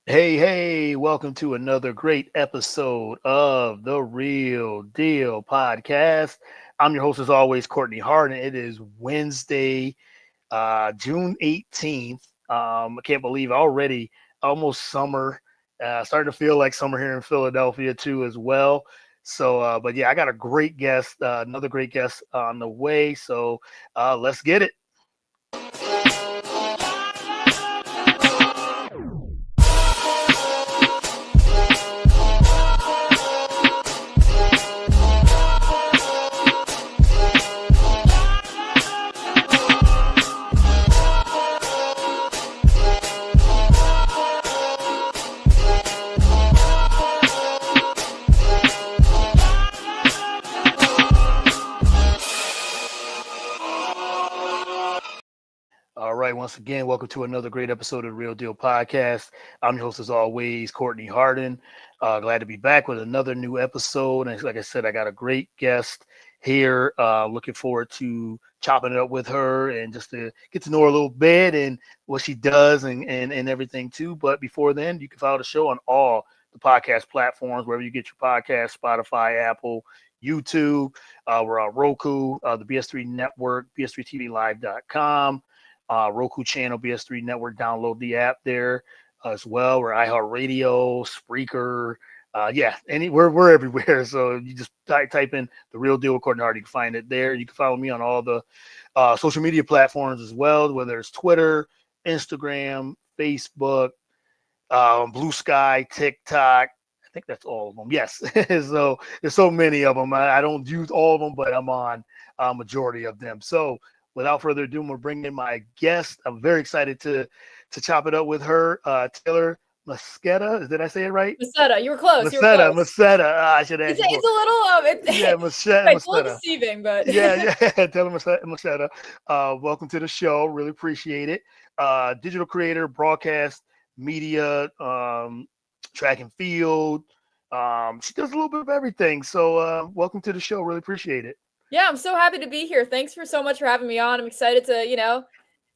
Hey, welcome to another great episode of the Real Deal Podcast. I'm your host, as always, Courtney Harden. It is Wednesday, June 18th. I can't believe already almost summer. Starting to feel like summer here in Philadelphia, too, as well. But yeah, I got a great guest, another great guest on the way. So let's get it. All right. Once again, welcome to another great episode of the Real Deal Podcast. I'm your host, as always, Courtney Harden. Glad to be back with another new episode. And like I said, I got a great guest here. Looking forward to chopping it up with her and just to get to know her a little bit and what she does and everything too. But before then, you can follow the show on all the podcast platforms, wherever you get your podcast, Spotify, Apple, YouTube. We're on Roku, the BS3 Network, BS3TVLive.com. Roku channel, BS3 Network. Download the app there as well. We're iHeartRadio, Spreaker. We're everywhere. So you just type in the Real Deal with Courtney Hart. You can find it there. You can follow me on all the social media platforms as well, whether it's Twitter, Instagram, Facebook, Blue Sky, TikTok. I think that's all of them. Yes. So there's so many of them. I don't use all of them, but I'm on a majority of them. So without further ado, I'm going to bring in my guest. I'm very excited to chop it up with her, Taylor Mascetta. Did I say it right? Mascetta, you were close. Mascetta. I should ask it's, you. It's a little, yeah, Mascetta. It's a little deceiving, but yeah. Taylor Mascetta. Welcome to the show. Really appreciate it. Digital creator, broadcast, media, track and field. She does a little bit of everything. So welcome to the show. Really appreciate it. Yeah, I'm so happy to be here. Thanks so much for having me on. I'm excited to,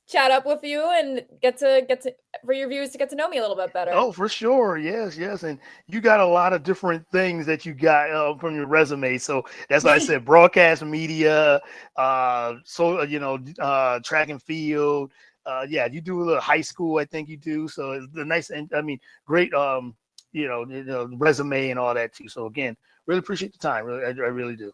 chat up with you and get to for your viewers to get to know me a little bit better. Oh, for sure. Yes. And you got a lot of different things that you got from your resume. So that's why I said broadcast media, track and field. You do a little high school, I think you do. So it's the nice, and I mean, great, resume and all that too. So again, really appreciate the time. Really, I really do.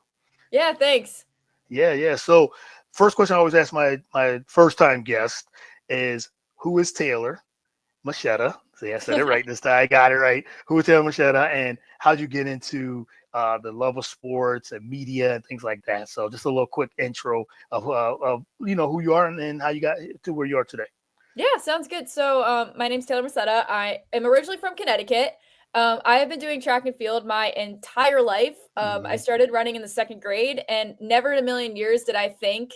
Yeah, thanks. Yeah. So first question I always ask my first time guest is, who is Taylor Mascetta? See, I said it right this time. I got it right. Who is Taylor Mascetta, and how'd you get into the love of sports and media and things like that? So just a little quick intro of who you are and how you got to where you are today. Yeah, sounds good. So my name's Taylor Mascetta. I am originally from Connecticut. I have been doing track and field my entire life. I started running in the second grade, and never in a million years did I think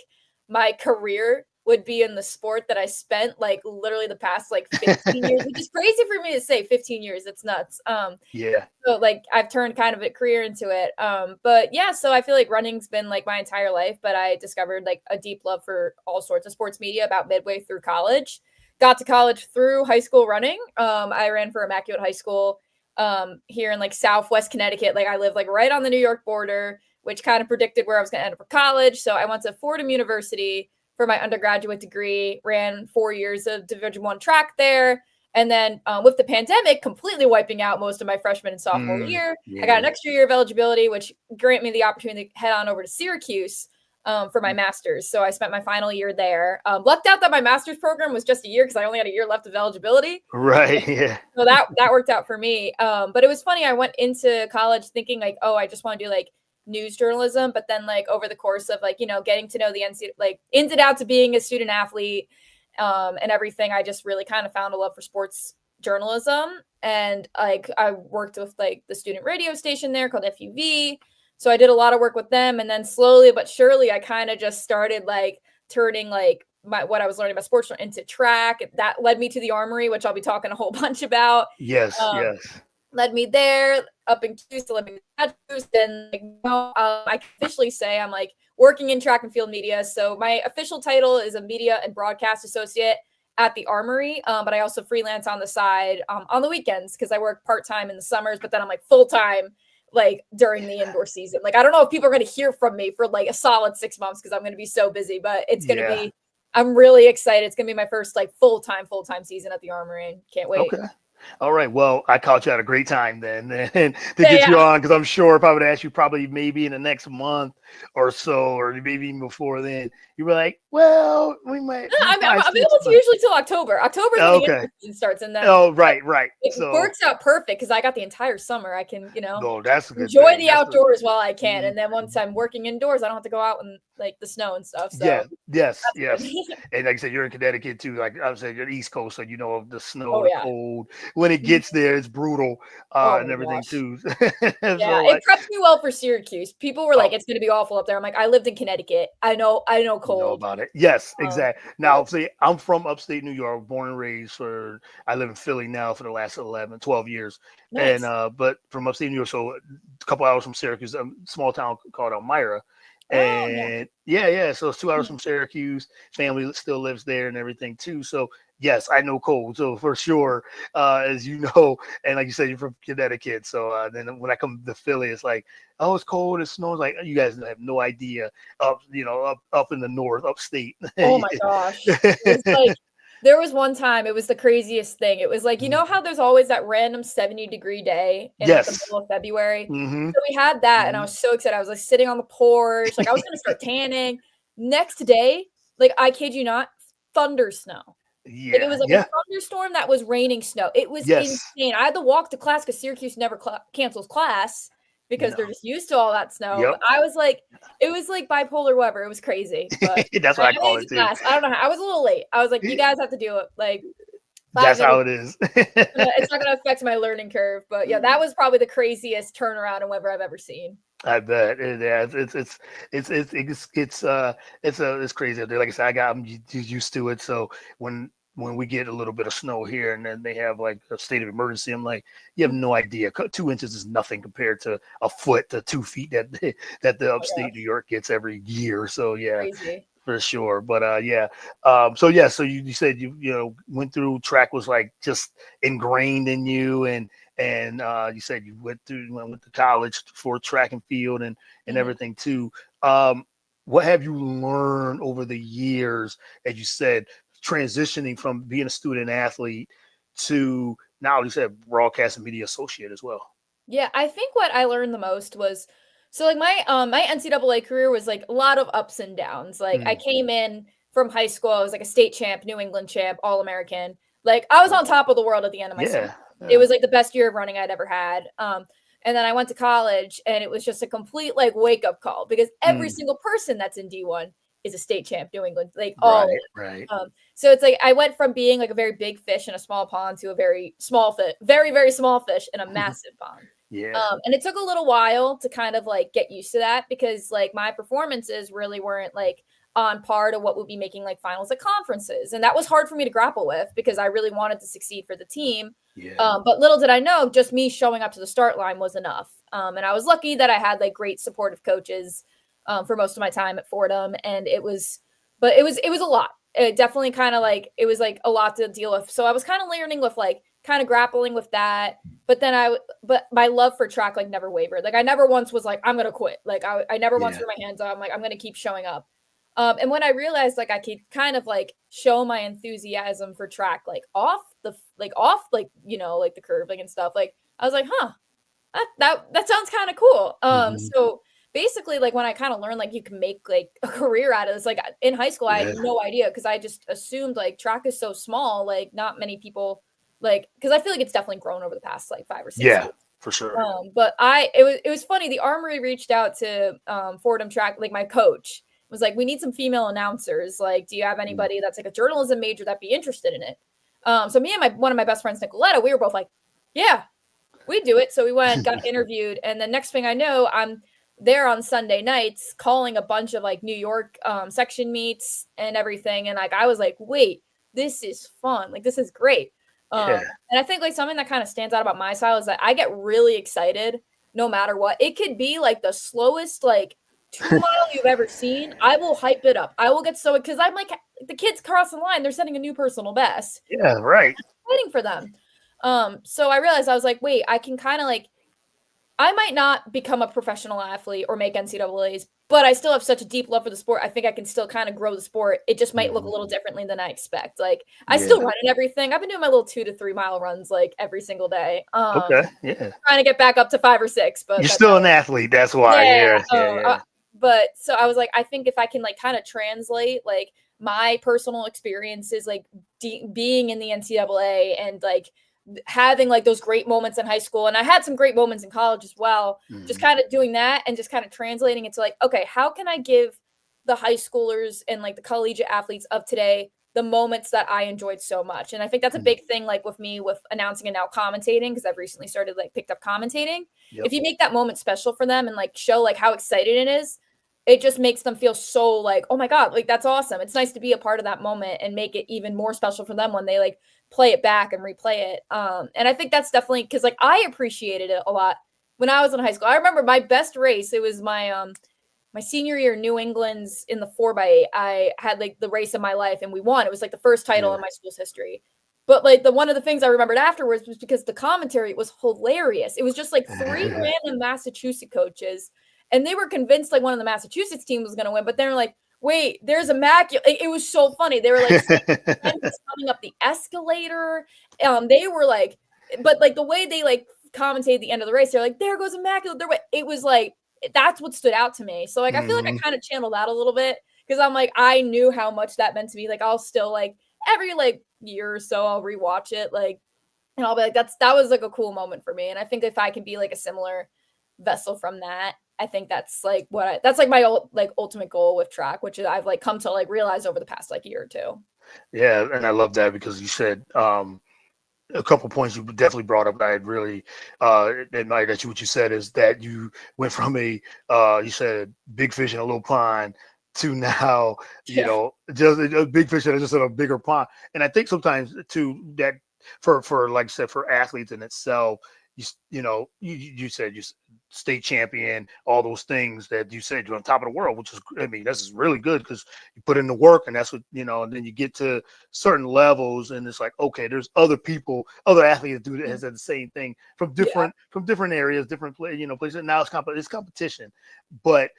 my career would be in the sport that I spent like literally the past like 15 years, which is crazy for me to say. 15 years, it's nuts. Yeah. So like I've turned kind of a career into it. But yeah, so I feel like running's been like my entire life, but I discovered like a deep love for all sorts of sports media about midway through college. Got to college through high school running. I ran for Immaculate High School here in like Southwest Connecticut. Like I live like right on the New York border, which kind of predicted where I was going to end up for college. So I went to Fordham University for my undergraduate degree, ran 4 years of Division I track there. And then with the pandemic completely wiping out most of my freshman and sophomore year, I got an extra year of eligibility, which granted me the opportunity to head on over to Syracuse for my master's. So I spent my final year there. Lucked out that my master's program was just a year because I only had a year left of eligibility. Right. Yeah. So that worked out for me. But it was funny. I went into college thinking like, oh, I just want to do like news journalism. But then like over the course of like, getting to know the like ins and outs of being a student athlete and everything, I just really kind of found a love for sports journalism. And like I worked with like the student radio station there called FUV. So I did a lot of work with them. And then slowly but surely, I kind of just started like turning like what I was learning about sports into track. That led me to the Armory, which I'll be talking a whole bunch about. Yes. Led me there up in Houston, led me to Houston. I can officially say I'm like working in track and field media. So my official title is a media and broadcast associate at the Armory, but I also freelance on the side on the weekends because I work part-time in the summers, but then I'm like full-time like during the indoor season. Like I don't know if people are going to hear from me for like a solid 6 months because I'm going to be so busy, but it's going to Yeah. be, I'm really excited. It's going to be my first like full-time season at the Armory. Can't wait. Okay. All right. Well, I caught you at a great time then, and to Yeah, get you yeah. on, because I'm sure if I would ask you probably maybe in the next month or so, or maybe even before then, you were like, well, we might No, I'm find available to but usually till October. October is when the okay. indoor season starts, and then Oh, right, right. it So, works out perfect because I got the entire summer. I can, no, that's a good enjoy thing. the outdoors while I can, Mhm. and then once I'm working indoors, I don't have to go out in like the snow and stuff. So Yeah, yes, that's yes. good. And like I said, you're in Connecticut too. Like I was saying, you're East Coast, so you know the snow, Oh the yeah. cold. When it Mhm. gets there, it's brutal, Oh and my everything gosh. too. Yeah, So it like, prepped me well for Syracuse. People were like, oh, "It's going to be awful up there." I'm like, "I lived in Connecticut. I know you know cold." about it. Yes, Um, exactly. Now, but see, I'm from upstate New York, born and raised for, I live in Philly now for the last 11, 12 years. And, nice. but from upstate New York, so a couple hours from Syracuse, a small town called Elmira. Oh yeah. And yeah, yeah. So it's 2 hours Mhm. from Syracuse. Family still lives there and everything too. So yes, I know cold. So for sure, as you know, and like you said, you're from Connecticut. So then when I come to Philly, it's like, oh, it's cold, it snows. Like you guys have no idea up in the north, upstate. Oh my gosh. It was like there was one time, it was the craziest thing. It was like, you know how there's always that random 70-degree day in like the Yes. middle of February? Hmm. So we had that and I Hmm. was so excited. I was like sitting on the porch, like I was gonna start tanning. Next day, like I kid you not, thunder snow. Like it Yeah. was like a Yeah. thunderstorm that was raining snow. It was Yes. insane. I had to walk to class because Syracuse never cancels class because they're No. just used to all that snow. Yep. But I was like, it was like bipolar weather. It was crazy. But That's what I I made call it it to too. class. I don't know how. I was a little late. I was like, you guys have to do it. Like five That's how minutes. it is. It's not gonna affect my learning curve. But yeah, that was probably the craziest turnaround in weather I've ever seen. I bet. Yeah, it's crazy out there. Like I said, I'm used to it. So when we get a little bit of snow here, and then they have like a state of emergency, I'm like, you have Mhm. no idea. 2 inches is nothing compared to a foot to 2 feet that the Oh my upstate New gosh, York gets every year. So yeah, crazy. for sure. But yeah. So yeah. So you said you went through track was like just ingrained in you, and you said you went to college for track and field and Mhm. everything too. Um, what have you learned over the years, as you said, transitioning from being a student athlete to now you said broadcast and media associate as well? Yeah, I think what I learned the most was so like my NCAA career was like a lot of ups and downs. Like I Mm, came in from high school, I was like a state champ, New England champ, All American. Like I was on top of the world at the end of my senior. yeah, It yeah. was like the best year of running I'd ever had. And then I went to college and it was just a complete like wake up call because every Mm, single person that's in D1 is a state champ, New England, like all right, right. so it's like I went from being like a very big fish in a small pond to a very small fish, very, very small fish in a massive pond. Yeah, And it took a little while to kind of like get used to that because like my performances really weren't like on par to what would be making like finals at conferences. And that was hard for me to grapple with because I really wanted to succeed for the team. yeah. But little did I know, just me showing up to the start line was enough. And I was lucky that I had like great supportive coaches for most of my time at Fordham. And but it was a lot. It definitely kind of like, it was like a lot to deal with. So I was kind of learning with like, kind of grappling with that but my love for track like never wavered. Like I never once was like I'm gonna quit. Like I never once Yeah. threw my hands up. I'm like I'm gonna keep showing up. And when I realized like I could kind of like show my enthusiasm for track off like like the curve like and stuff like I was like that sounds kind of cool. Hmm. So basically like when I kind of learned like you can make like a career out of this like in high school I had Yeah. no idea because I just assumed like track is so small like not many people like because I feel like it's definitely grown over the past like 5 or 6 Yeah. years. For sure. But it was funny. The Armory reached out to Fordham Track, like my coach was like, we need some female announcers. Like, do you have Mm. anybody that's like a journalism major that'd be interested in it? So me and one of my best friends, Nicoletta, we were both like, yeah, we do it. So we went, got interviewed, and the next thing I know, I'm there on Sunday nights calling a bunch of like New York section meets and everything. And like I was like, wait, this is fun. Like this is great. Yeah. And I think like something that kind of stands out about my style is that I get really excited no matter what. It could be like the slowest, like 2 mile you've ever seen, I will hype it up. I will get so, because I'm like, the kids crossing the line, they're setting a new personal best. Yeah, right. Waiting for them. So I realized, I was like, wait, I can kind of like, I might not become a professional athlete or make NCAAs, but I still have such a deep love for the sport. I think I can still kind of grow the sport. It just might look a Mhm. little differently than I expect. Like, I still Yeah. run and everything. I've been doing my little 2 to 3 mile runs like every single day. Okay. Yeah. Trying to get back up to 5 or 6, but You're that's still how. an athlete. That's why. Yeah. Yeah. Yeah. Yeah. But so I was like, I think if I can like kind of translate like my personal experiences, like being in the NCAA and like having like those great moments in high school, and I had some great moments in college as well, just Mhm. kind of doing that and just kind of translating it to like, okay, how can I give the high schoolers and like the collegiate athletes of today the moments that I enjoyed so much? And I think that's a Mhm. big thing, like with me with announcing and now commentating, because I've recently started like picked up commentating. Yep. If you make that moment special for them and like show like how excited it is, it just makes them feel so like, oh my God, like that's awesome. It's nice to be a part of that moment and make it even more special for them when they like play it back and replay it. And I think that's definitely because like I appreciated it a lot when I was in high school. I remember my best race, it was my senior year, New England's in the 4x8. I had like the race of my life and we won. It was like the first title Yeah. in my school's history. But like the one of the things I remembered afterwards was because the commentary was hilarious. It was just like three random Massachusetts coaches, and they were convinced like one of the Massachusetts team was going to win. But they're like, "Wait, there's a Mac." It was so funny. They were like saying he's coming up the escalator. They were like, but like the way they like commentated the end of the race, they're like, "There goes Immaculate." It was like that's what stood out to me. So like I feel like I Mhm. kind of channeled that a little bit because I'm like I knew how much that meant to me. Like I'll still like every like year or so I'll rewatch it like and I'll be like that was like a cool moment for me. And I think if I can be like a similar vessel from that, I think that's like that's like my like ultimate goal with track, which I've like come to like realize over the past like year or two. Yeah, and I love that because you said a couple points you definitely brought up that I really admire that what you said is that you went from a you said big fish in a little pond to now Yeah. just a big fish in just in a bigger pond. And I think sometimes too that for like I said for athletes in itself, you said state champion, all those things that you said you're on top of the world, which is I mean this is really good because you put in the work and that's what and then you get to certain levels and it's like okay there's other people other athletes do that has done the same thing Yeah. from different areas different places now it's competition but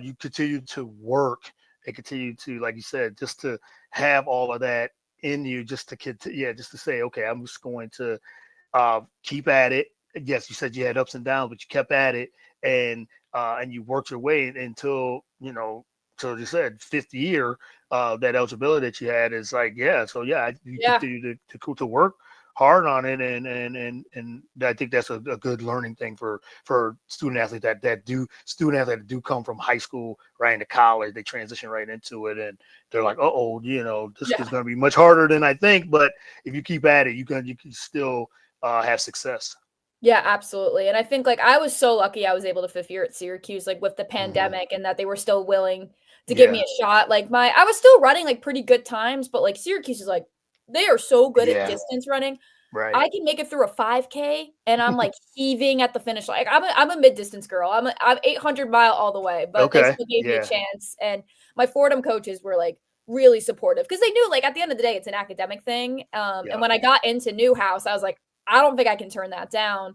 you continue to work and continue to like you said just to have all of that in you just to just to say okay I'm just going to keep at it. Yes, you said you had ups and downs, but you kept at it, and you worked your way until so you said fifth year. That eligibility that you had is like so you Yeah. continue to work hard on it, and I think that's a good learning thing for student athletes that do come from high school right into college. They transition right into it, and they're like, this is Yeah. going to be much harder than I think, but if you keep at it, you can still have success. Yeah, absolutely. And I think like I was so lucky I was able to fifth year at Syracuse, like with the Hmm. pandemic and that they were still willing to give me Yeah, a shot. Like I was still running like pretty good times, but like Syracuse is like, they are so good at yeah, distance running. right. I can make it through a 5K and I'm like heaving at the finish line. Like I'm a mid distance girl. I'm 800-mile all the way, but they Okay, still gave me a yeah, chance. And my Fordham coaches were like really supportive because they knew like at the end of the day it's an academic thing. And yeah. when I got into Newhouse, I was like, I don't think I can turn that down.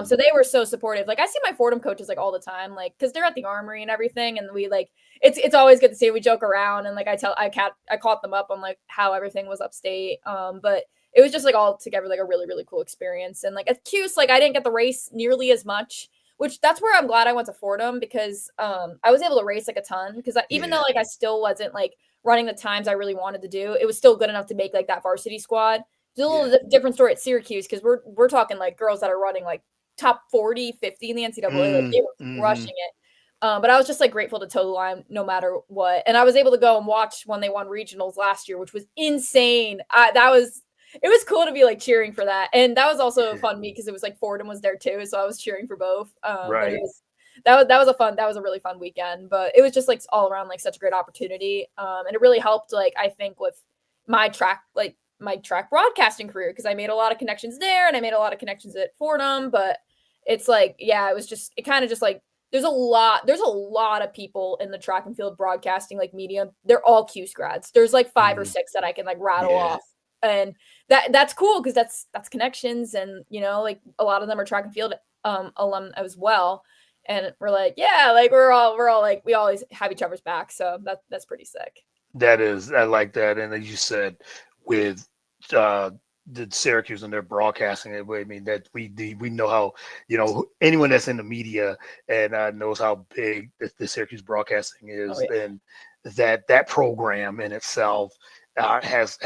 So Mm, they were so supportive. Like I see my Fordham coaches like all the time, like because they're at the Armory and everything, and we like it's always good to see. We joke around and like I caught them up on like how everything was upstate. But it was just like all together like a really really cool experience. And like at Cuse, like I didn't get the race nearly as much, which that's where I'm glad I went to Fordham because I was able to race like a ton because even though yeah, like I still wasn't like running the times I really wanted to do, it was still good enough to make like that varsity squad. It's a yeah. little different story at Syracuse because we're talking like girls that are running like top 40, 50 in the NCAA. Like they Mm, were hmm. crushing it. But I was just like grateful to toe the line no matter what. And I was able to go and watch when they won regionals last year, which was insane. It was cool to be like cheering for that. And that was also Yeah, fun because it was like Fordham was there too. So I was cheering for both. But right. that was a really fun weekend. But it was just like all around like such a great opportunity. And it really helped like I think with my track broadcasting career because I made a lot of connections there and I made a lot of connections at Fordham. But it's like, yeah, it kind of just like there's a lot of people in the track and field broadcasting like medium. They're all Cuse grads. There's like 5 or Mm, 6 that I can like rattle yeah, off. And that's cool because that's connections, and like a lot of them are track and field alum as well. And we're like, yeah, like we're all like we always have each other's back. So that's pretty sick. that is, I like that. And as you said, with uh, the Syracuse and their broadcasting, I mean that we know how anyone that's in the media and knows how big the Syracuse broadcasting Oh is, yeah. and that program in itself has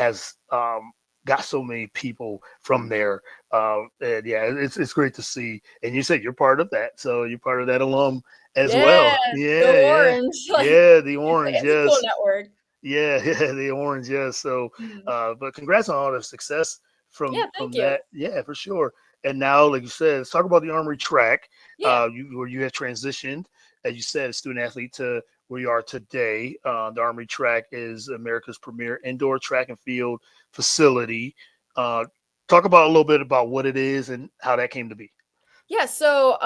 got so many people from there. And yeah, it's great to see. And you said you're part of that, so you're part of that alum as Yeah, well. the Yeah, yeah, orange. Like yeah. The orange, it's a cool yes. network. Yeah, yeah, the orange, yeah. So, Mm. but congrats on all the success Yeah, from thank you. that. Yeah, for sure. And now, like you said, let's talk about the Armory track. Yeah. Where you have transitioned, as you said, a student athlete to where you are today. The Armory track is America's premier indoor track and field facility. Uh, talk about a little bit about what it is and how that came to be. Yeah, so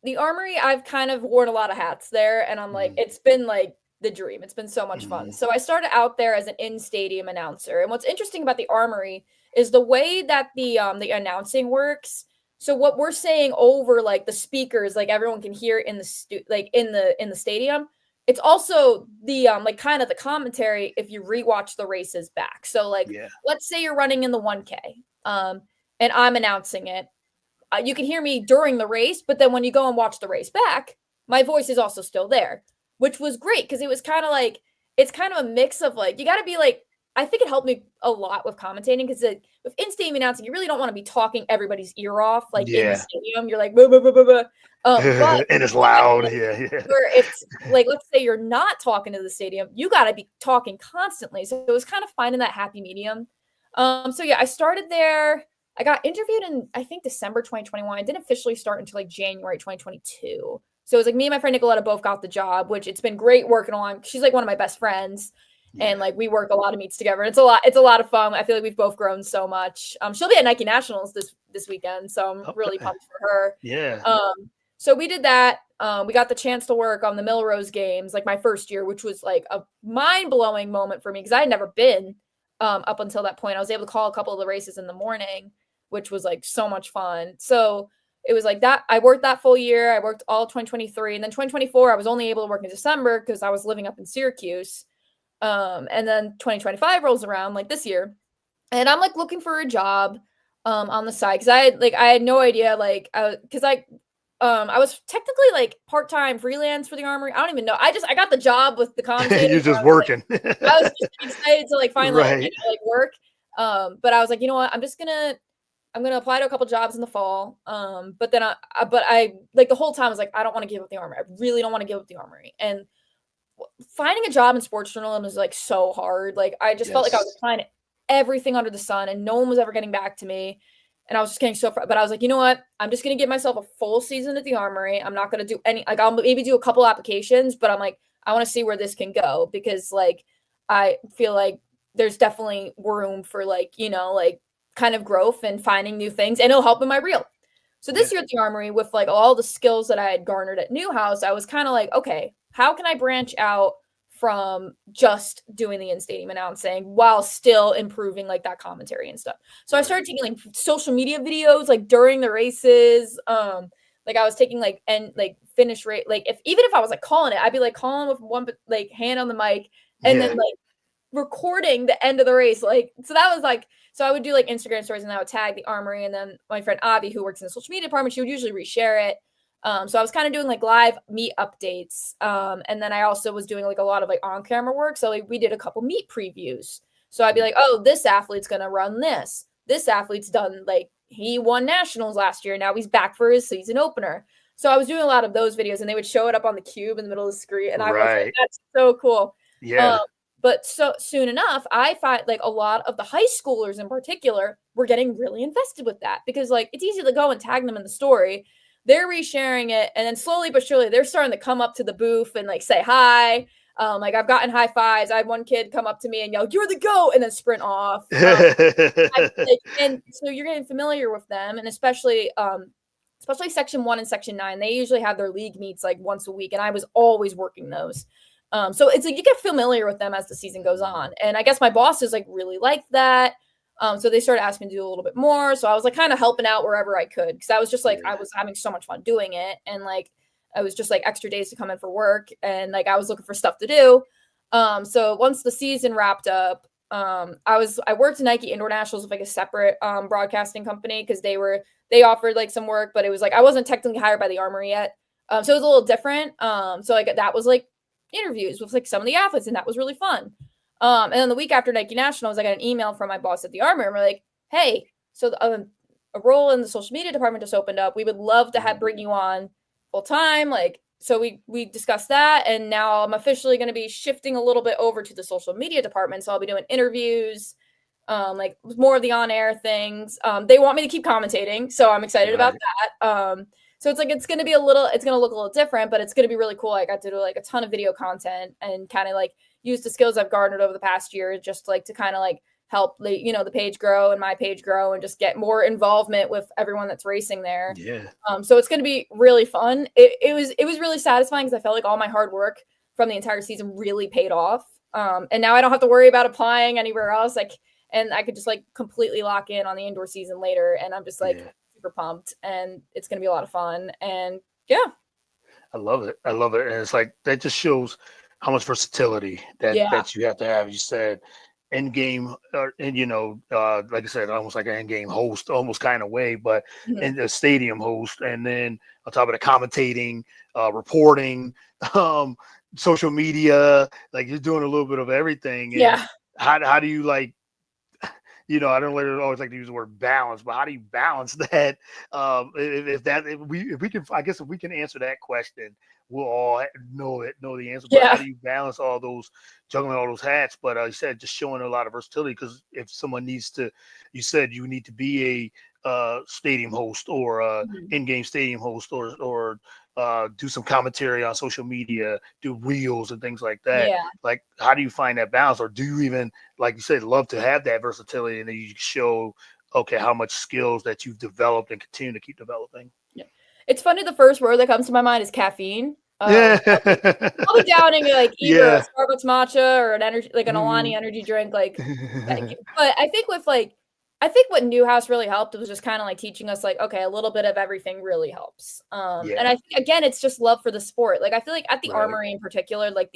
the Armory, I've kind of worn a lot of hats there, and I'm like, Mm, it's been like the dream. It's been so much fun. mm, So I started out there as an in-stadium announcer, and what's interesting about the Armory is the way that the announcing works. So what we're saying over like the speakers, like everyone can hear in the like in the stadium. It's also the like kind of the commentary if you rewatch the races back. So like yeah, let's say you're running in the 1K, and I'm announcing it. You can hear me during the race, but then when you go and watch the race back, my voice is also still there, which was great because it was kind of like it's kind of a mix of like you got to be like I think it helped me a lot with commentating because with in-stadium announcing, you really don't want to be talking everybody's ear off like in the yeah. stadium. You're like, "Buh, buh, buh, buh, buh." But And it's doing it loud. Yeah, yeah, where it's like, let's say you're not talking to the stadium, you got to be talking constantly. So it was kind of finding that happy medium. So yeah, I started there. I got interviewed in I think December 2021. I didn't officially start until like January 2022. So it was like me and my friend Nicoletta both got the job, which it's been great working along. She's like one of my best friends. And yeah. like we work a lot of meets together. It's a lot of fun. I feel like we've both grown so much. She'll be at Nike Nationals this weekend, so I'm really Okay. pumped for her. Yeah. So we did that. We got the chance to work on the Milrose games, like my first year, which was like a mind blowing moment for me because I had never been up until that point. I was able to call a couple of the races in the morning, which was like so much fun. So it was like that. I worked that full year. I worked all 2023. And then 2024, I was only able to work in December because I was living up in Syracuse. And then 2025 rolls around like this year. And I'm like looking for a job on the side because I had no idea like because I was technically like part-time freelance for the Armory. I don't even know. I got the job with the commentating. You're So just working. I was just excited to like finally Right. like work. But I was like, you know what? I'm gonna apply to a couple jobs in the fall. But then but I like the whole time I was like, I don't want to give up the Armory. I really don't want to give up the Armory. And finding a job in sports journalism is like so hard. Like I just felt like I was Yes. applying everything under the sun, and no one was ever getting back to me. And I was just getting so far. But I was like, you know what? I'm just gonna give myself a full season at the Armory. I'm not gonna do any like I'll maybe do a couple applications, but I'm like, I want to see where this can go because like I feel like there's definitely room for like, like kind of growth and finding new things, and it'll help in my reel. So Yeah. this year at the Armory, with like all the skills that I had garnered at Newhouse, I was kind of like, okay, how can I branch out from just doing the in-stadium announcing while still improving like that commentary and stuff? So I Right. started taking like social media videos like during the races. Like I was taking like and like finish rate like if I was like calling it, I'd be like calling with one like hand on the mic and then Yeah. like recording the end of the race. Like, so that was like, so I would do like Instagram stories and I would tag the Armory. And then my friend Avi, who works in the social media department, she would usually reshare it. So I was kind of doing like live meet updates. And then I also was doing like a lot of like on camera work. So like we did a couple meet previews. So I'd be like, oh, this athlete's going to run this. This athlete's done like he won nationals last year. Now he's back for his season opener. So I was doing a lot of those videos and they would show it up on the cube in the middle of the screen. And I was like, Right. that's so cool. Um, Yeah. but so soon enough, I find like a lot of the high schoolers in particular were getting really invested with that because like it's easy to go and tag them in the story. They're resharing it, and then slowly but surely they're starting to come up to the booth and like say hi. Like I've gotten high fives. I had one kid come up to me and yell, "You're the GOAT," and then sprint off. Like, and so you're getting familiar with them, and especially especially Section 1 and Section 9, they usually have their league meets like once a week, and I was always working those. So it's like you get familiar with them as the season goes on. And I guess my bosses like really liked that. So they started asking me to do a little bit more. So I was like kind of helping out wherever I could, because I was just like, I was having so much fun doing it. And like, I was just like extra days to come in for work, and like I was looking for stuff to do. So once the season wrapped up, I worked at Nike Indoor Nationals with like a separate broadcasting company, because they offered like some work, but it was like I wasn't technically hired by the Armory yet. So it was a little different. So like that was like interviews with like some of the athletes, and that was really fun. And then the week after Nike Nationals, I got an email from my boss at the Armory, and we're like, hey, so a role in the social media department just opened up. We would love to bring you on full time. Like, so we discussed that, and now I'm officially going to be shifting a little bit over to the social media department. So I'll be doing interviews, like more of the on-air things. They want me to keep commentating, so I'm excited about that. So it's like it's going to look a little different, but it's going to be really cool. I got to do like a ton of video content and kind of like use the skills I've garnered over the past year, just like to kind of like help the page grow and my page grow, and just get more involvement with everyone that's racing there. Yeah. So it's going to be really fun. It was really satisfying, because I felt like all my hard work from the entire season really paid off. And now I don't have to worry about applying anywhere else. And I could just like completely lock in on the indoor season later. And I'm just like super pumped, and it's going to be a lot of fun. And yeah. I love it. And it's like, that just shows how much versatility that you have to have. You said end game, and like I said, almost like an end game host, almost kind of way, but in the stadium host, and then on top of the commentating, reporting, social media, like you're doing a little bit of everything. And how do you like? I don't always like to use the word balance, but how do you balance that? If we can answer that question, we'll all know the answer. But how do you balance all those, juggling all those hats? But you said just showing a lot of versatility, because if someone needs to, you said you need to be a stadium host, or in-game stadium host, or do some commentary on social media, do reels and things like that. Like, how do you find that balance? Or do you even, like you said, love to have that versatility, and then you show, how much skills that you've developed and continue to keep developing? It's funny, the first word that comes to my mind is caffeine. I'll be downing like either a Starbucks matcha or an energy, like an Alani energy drink, like. But I think what Newhouse really helped was just kind of like teaching us like, okay, a little bit of everything really helps. And I think again, it's just love for the sport. Like I feel like at the Armory in particular, like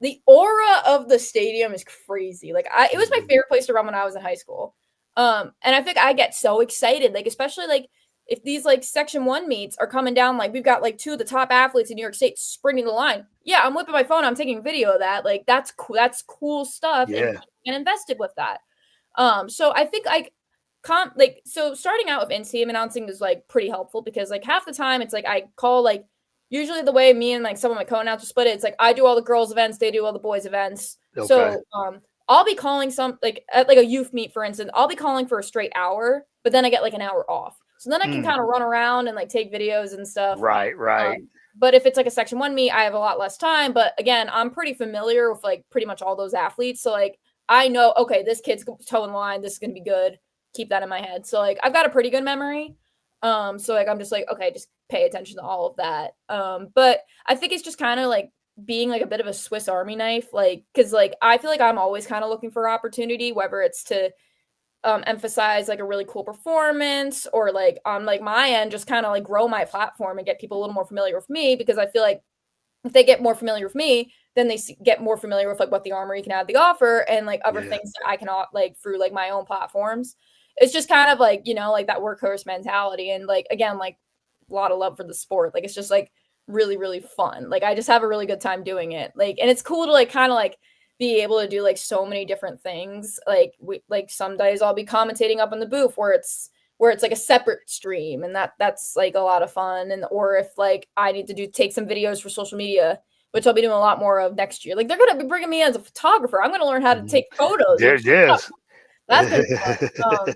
the aura of the stadium is crazy. Like it was my favorite place to run when I was in high school. And I think I get so excited, like especially like if these like Section 1 meets are coming down, like we've got like two of the top athletes in New York State sprinting the line. Yeah, I'm whipping my phone, I'm taking video of that. Like that's cool stuff, and invested with that. So I think so starting out with in-stadium announcing is like pretty helpful, because like half the time it's like I call, like usually the way me and like some of my co-announcers split it, it's like I do all the girls events, they do all the boys events. So I'll be calling some, like at like a youth meet, for instance, I'll be calling for a straight hour, but then I get like an hour off. So then I can kind of run around and like take videos and stuff. Right. But if it's like a Section 1 meet, I have a lot less time. But again, I'm pretty familiar with like pretty much all those athletes. So like I know, okay, this kid's towing the line, this is going to be good. Keep that in my head. So like I've got a pretty good memory. So like I'm just like, okay, just pay attention to all of that. But I think it's just kind of like being like a bit of a Swiss Army knife, like, because like I feel like I'm always kind of looking for opportunity, whether it's to emphasize like a really cool performance, or like on like my end just kind of like grow my platform and get people a little more familiar with me, because I feel like if they get more familiar with me, then they get more familiar with like what the Armory can have the offer, and like other things that I can like through like my own platforms. It's just kind of like, like that workhorse mentality, and like again, like a lot of love for the sport. Like it's just like really, really fun. Like I just have a really good time doing it. Like, and it's cool to like kind of like be able to do like so many different things. Like like some days I'll be commentating up in the booth where it's like a separate stream, and that's like a lot of fun. And or if like I need to take some videos for social media, which I'll be doing a lot more of next year. Like they're gonna be bringing me as a photographer. I'm gonna learn how to take photos. Yes. That's been fun.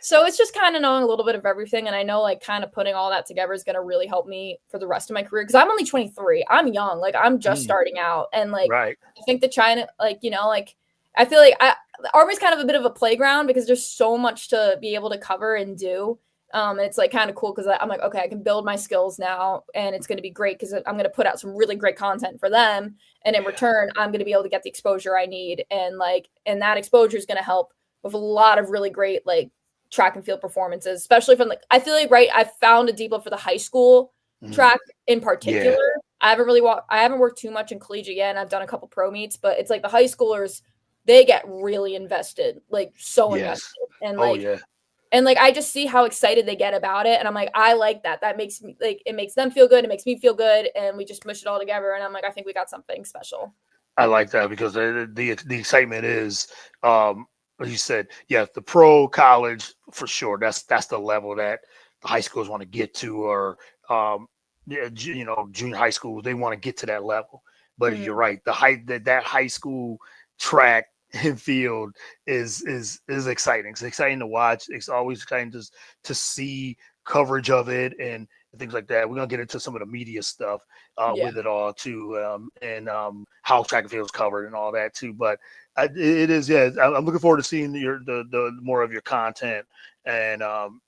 So it's just kind of knowing a little bit of everything. And I know like kind of putting all that together is going to really help me for the rest of my career. Cause I'm only 23. I'm young. Like I'm just starting out. And like, I think the China, like, like I feel like the Army's kind of a bit of a playground, because there's so much to be able to cover and do. And it's like kind of cool because I'm like, okay, I can build my skills now, and it's going to be great because I'm going to put out some really great content for them, and in return, I'm going to be able to get the exposure I need, and that exposure is going to help with a lot of really great like track and field performances, especially from I feel like I found a deep love for the high school track in particular. Yeah. I haven't worked too much in collegiate yet, and I've done a couple pro meets, but it's like the high schoolers, they get really invested, like so invested, Yes. and Oh yeah. I just see how excited they get about it, and I'm like, I like that. That makes me like, it makes them feel good, it makes me feel good, and we just mush it all together. And I'm like, I think we got something special. I like that because the excitement is, as you said, yeah, the pro college for sure. That's the level that the high schools want to get to, or yeah, junior high schools, they want to get to that level. But you're Mhm. right, that high school track and field is exciting. It's exciting to watch. It's always exciting to see coverage of it and things like that. We're gonna get into some of the media stuff Yeah, with it all too, and how track and field is covered and all that too. But it is, yeah. I'm looking forward to seeing the more of your content and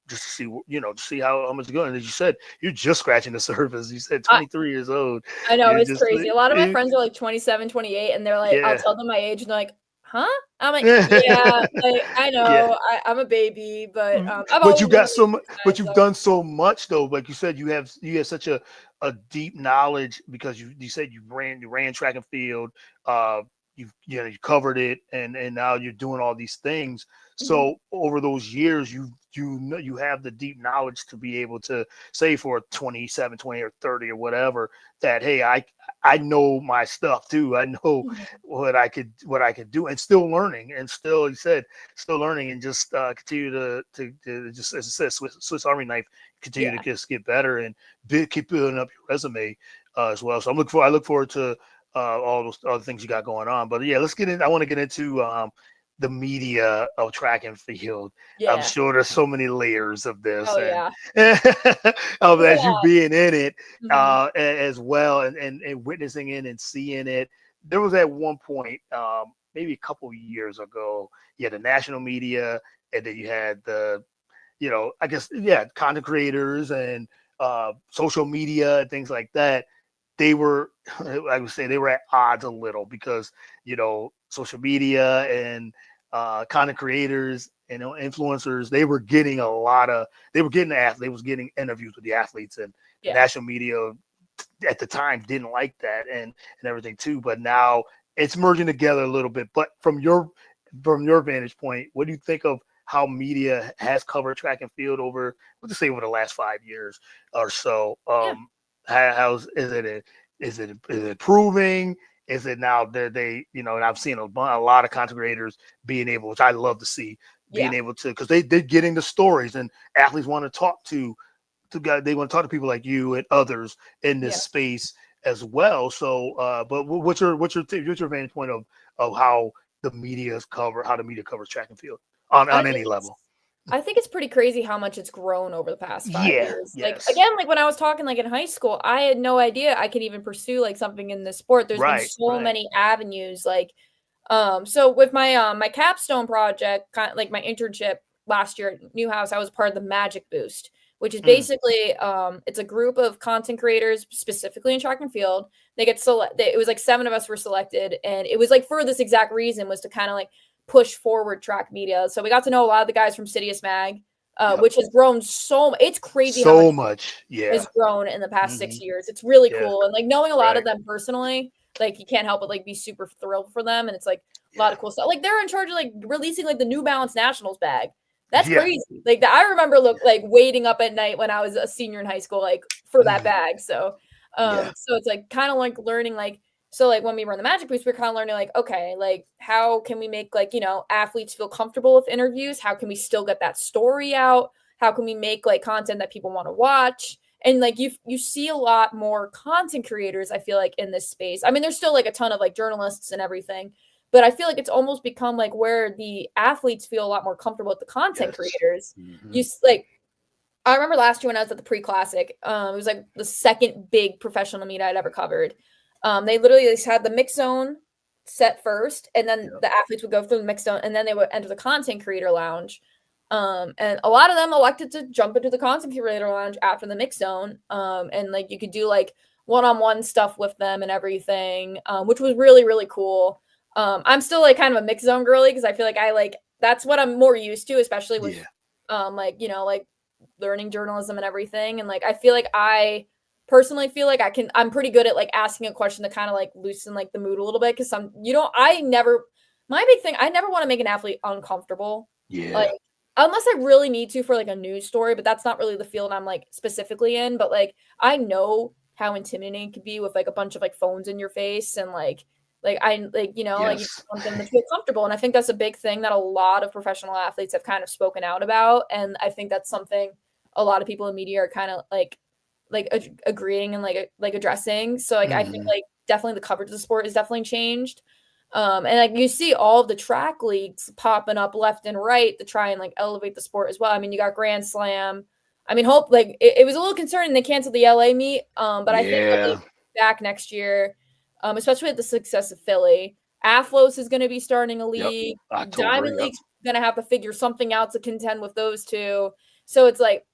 just to see to see how much it's going. And as you said, you're just scratching the surface. You said I, 23 years old. I know You're it's just crazy. A lot of my friends are like 27, 28, and they're like, I'll yeah, tell them my age, and they're like, huh? I'm like, yeah, like I yeah. know, I'm a baby, but I've But you always been got a baby so much. since But then. you've So done so much though. Like you said, you have such a deep knowledge because you said you ran track and field. Uh, you covered it, and now you're doing all these things. mhm. So over those years, you have the deep knowledge to be able to say for 27, 20, or 30 or whatever that hey, I know my stuff too. I know what I could do, and still learning, and still you said still learning, and just continue to just as I said, Swiss Army knife, continue to Yeah, just get better and keep building up your resume as well. So I look forward to all those other things you got going on. But yeah, let's get in. I want to get into the media of track and field. I'm yeah, sure there's so many layers of this, oh and yeah, of there's a as you lot. being in it Mhm. as well, and witnessing it and seeing it. There was at one point, maybe a couple of years ago, you had the national media, and then you had I guess, yeah, content creators and social media and things like that. They were, I would say, they were at odds a little because social media and content creators and influencers, they were getting the athletes, they was getting interviews with the athletes, and the Yeah. national media at the time didn't like that and everything too. But now it's merging together a little bit. But from your vantage point, what do you think of how media has covered track and field over, let's just say, over the last 5 years or so? Yeah. How's is it improving? Is it now that and I've seen a lot of content creators being able, which I love to see, being Yeah. able to, because they're getting the stories, and athletes want to talk to guys, they want to talk to people like you and others in this Yeah. space as well. So, but what's your vantage point of how how the media covers track and field I on think any level? I think it's pretty crazy how much it's grown over the past 5 Yeah. years. Like Yes. again, like when I was talking like in high school, I had no idea I could even pursue like something in this sport. There's been Right. so Right. many avenues. So with my capstone project, kind of like my internship last year at Newhouse, I was part of the Magic Boost, which is Mm, basically it's a group of content creators specifically in track and field. They get it was like 7 of us were selected, and it was like for this exact reason, was to kind of like push forward track media. So we got to know a lot of the guys from Sidious Mag, yep. which has grown it's crazy how much So much. has Yeah. grown in the past Hmm. 6 years. It's really Yeah. cool. And like knowing a lot of Right. them personally, like you can't help but like be super thrilled for them. And it's like a lot Yeah. of cool stuff. Like they're in charge of like releasing like the New Balance Nationals bag. That's Yeah. crazy. I remember like waiting up at night when I was a senior in high school, like for that Mm, bag. yeah. So it's like kind of like learning like when we were in the Magic Boost, we are kind of learning like, okay, like how can we make like, athletes feel comfortable with interviews? How can we still get that story out? How can we make like content that people want to watch? And like you see a lot more content creators, I feel like, in this space. I mean, there's still like a ton of like journalists and everything, but I feel like it's almost become like where the athletes feel a lot more comfortable with the content Yes. creators. Hmm. Like I remember last year when I was at the pre-classic, it was like the second big professional meet I'd ever covered. They literally just had the mix zone set first, and then Yep. the athletes would go through the mix zone, and then they would enter the content creator lounge. And a lot of them elected to jump into the content creator lounge after the mix zone. And like you could do like one-on-one stuff with them and everything, which was really, really cool. I'm still like kind of a mix zone girly because I feel like I like that's what I'm more used to, especially with Yeah. like, you know, like learning journalism and everything. And like I feel like I personally feel like I'm pretty good at like asking a question to kind of like loosen like the mood a little bit because I never my big thing, I never want to make an athlete uncomfortable. Like Yeah. unless I really need to for like a news story, but that's not really the field I'm like specifically in. But like I know how intimidating it could be with like a bunch of like phones in your face and like I like you know like you Yes. want them to feel comfortable. And I think that's a big thing that a lot of professional athletes have kind of spoken out about. And I think that's something a lot of people in media are kind of like agreeing and like addressing. So like I think Hmm. like definitely the coverage of the sport is definitely changed. And like you see all of the track leagues popping up left and right to try and like elevate the sport as well. I mean, you got Grand Slam. I mean, hope like it was a little concerning they canceled the LA meet, but I think they'll be Yeah. back next year, especially with the success of Philly. Athlos is going to be starting a Yep. league. October. Diamond Yep. League's going to have to figure something out to contend with those two. So it's like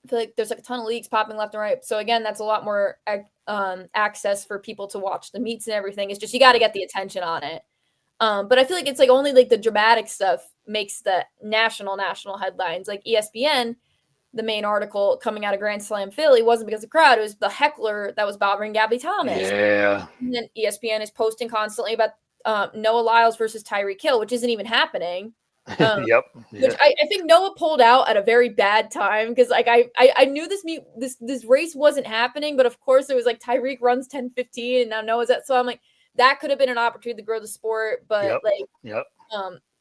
I feel like there's like a ton of leagues popping left and right. So again, that's a lot more access for people to watch the meets and everything. It's just you got to Yep. get the attention on it. But I feel like it's like only like the dramatic stuff makes the national headlines. Like ESPN, the main article coming out of Grand Slam Philly wasn't because of the crowd; it was the heckler that was bothering Gabby Thomas. Yeah. And then ESPN is posting constantly about Noah Lyles versus Tyreek Hill, which isn't even happening. Um, Yep. which Yeah. I think Noah pulled out at a very bad time because like I knew this race wasn't happening, but of course it was like Tyreek runs 10:15 and now Noah's at so I'm like that could have been an opportunity to grow the sport, but Yep. like Yep.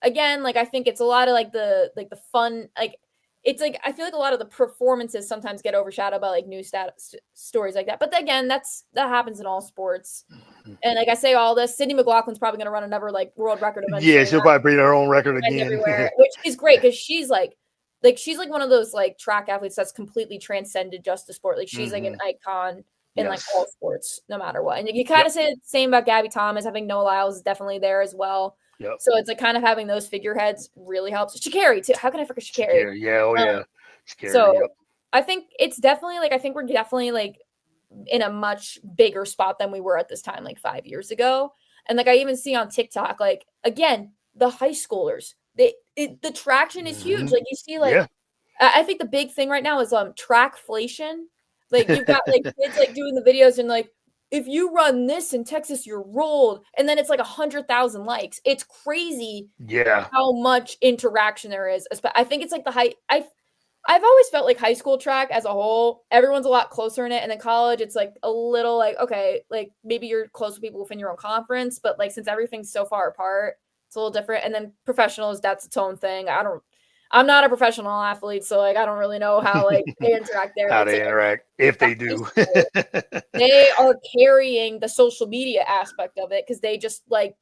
again, like I think it's a lot of like the fun like it's like I feel like a lot of the performances sometimes get overshadowed by like news stories like that. But again, that happens in all sports. And like I say all this, Sydney McLaughlin's probably going to run another like world record Yeah. eventually. She'll probably break her own record Friends again. everywhere, which is great because she's like one of those like track athletes that's completely transcended just the sport. Like she's like an Hmm. icon in like all Yes. sports, no matter what. And you kind Yep. of say the same about Gabby Thomas. I think Noah Lyles is definitely there as well. Yep. So it's like kind of having those figureheads really helps. Shakari too. How can I forget Shakari? Scary. Yeah. Oh Um, yeah. Scary. so Yep. I think it's definitely like I think we're definitely like in a much bigger spot than we were at this time like 5 years ago. And like I even see on TikTok, like again, the high schoolers, the traction is huge. Hmm. Like you see, like Yeah. I think the big thing right now is trackflation. Like you've got like kids like doing the videos and like if you run this in Texas, you're rolled, and then it's like 100,000 likes. It's crazy Yeah. how much interaction there is. I think it's like the high. I've always felt like high school track as a whole, everyone's a lot closer in it. And then college, it's like a little like, okay, like maybe you're close with people within your own conference, but like since everything's so far apart, it's a little different. And then professionals, that's its own thing. I'm not a professional athlete, so like I don't really know how like they interact there. How But it's they like interact if the they high do. school, they are carrying the social media aspect of it because they just like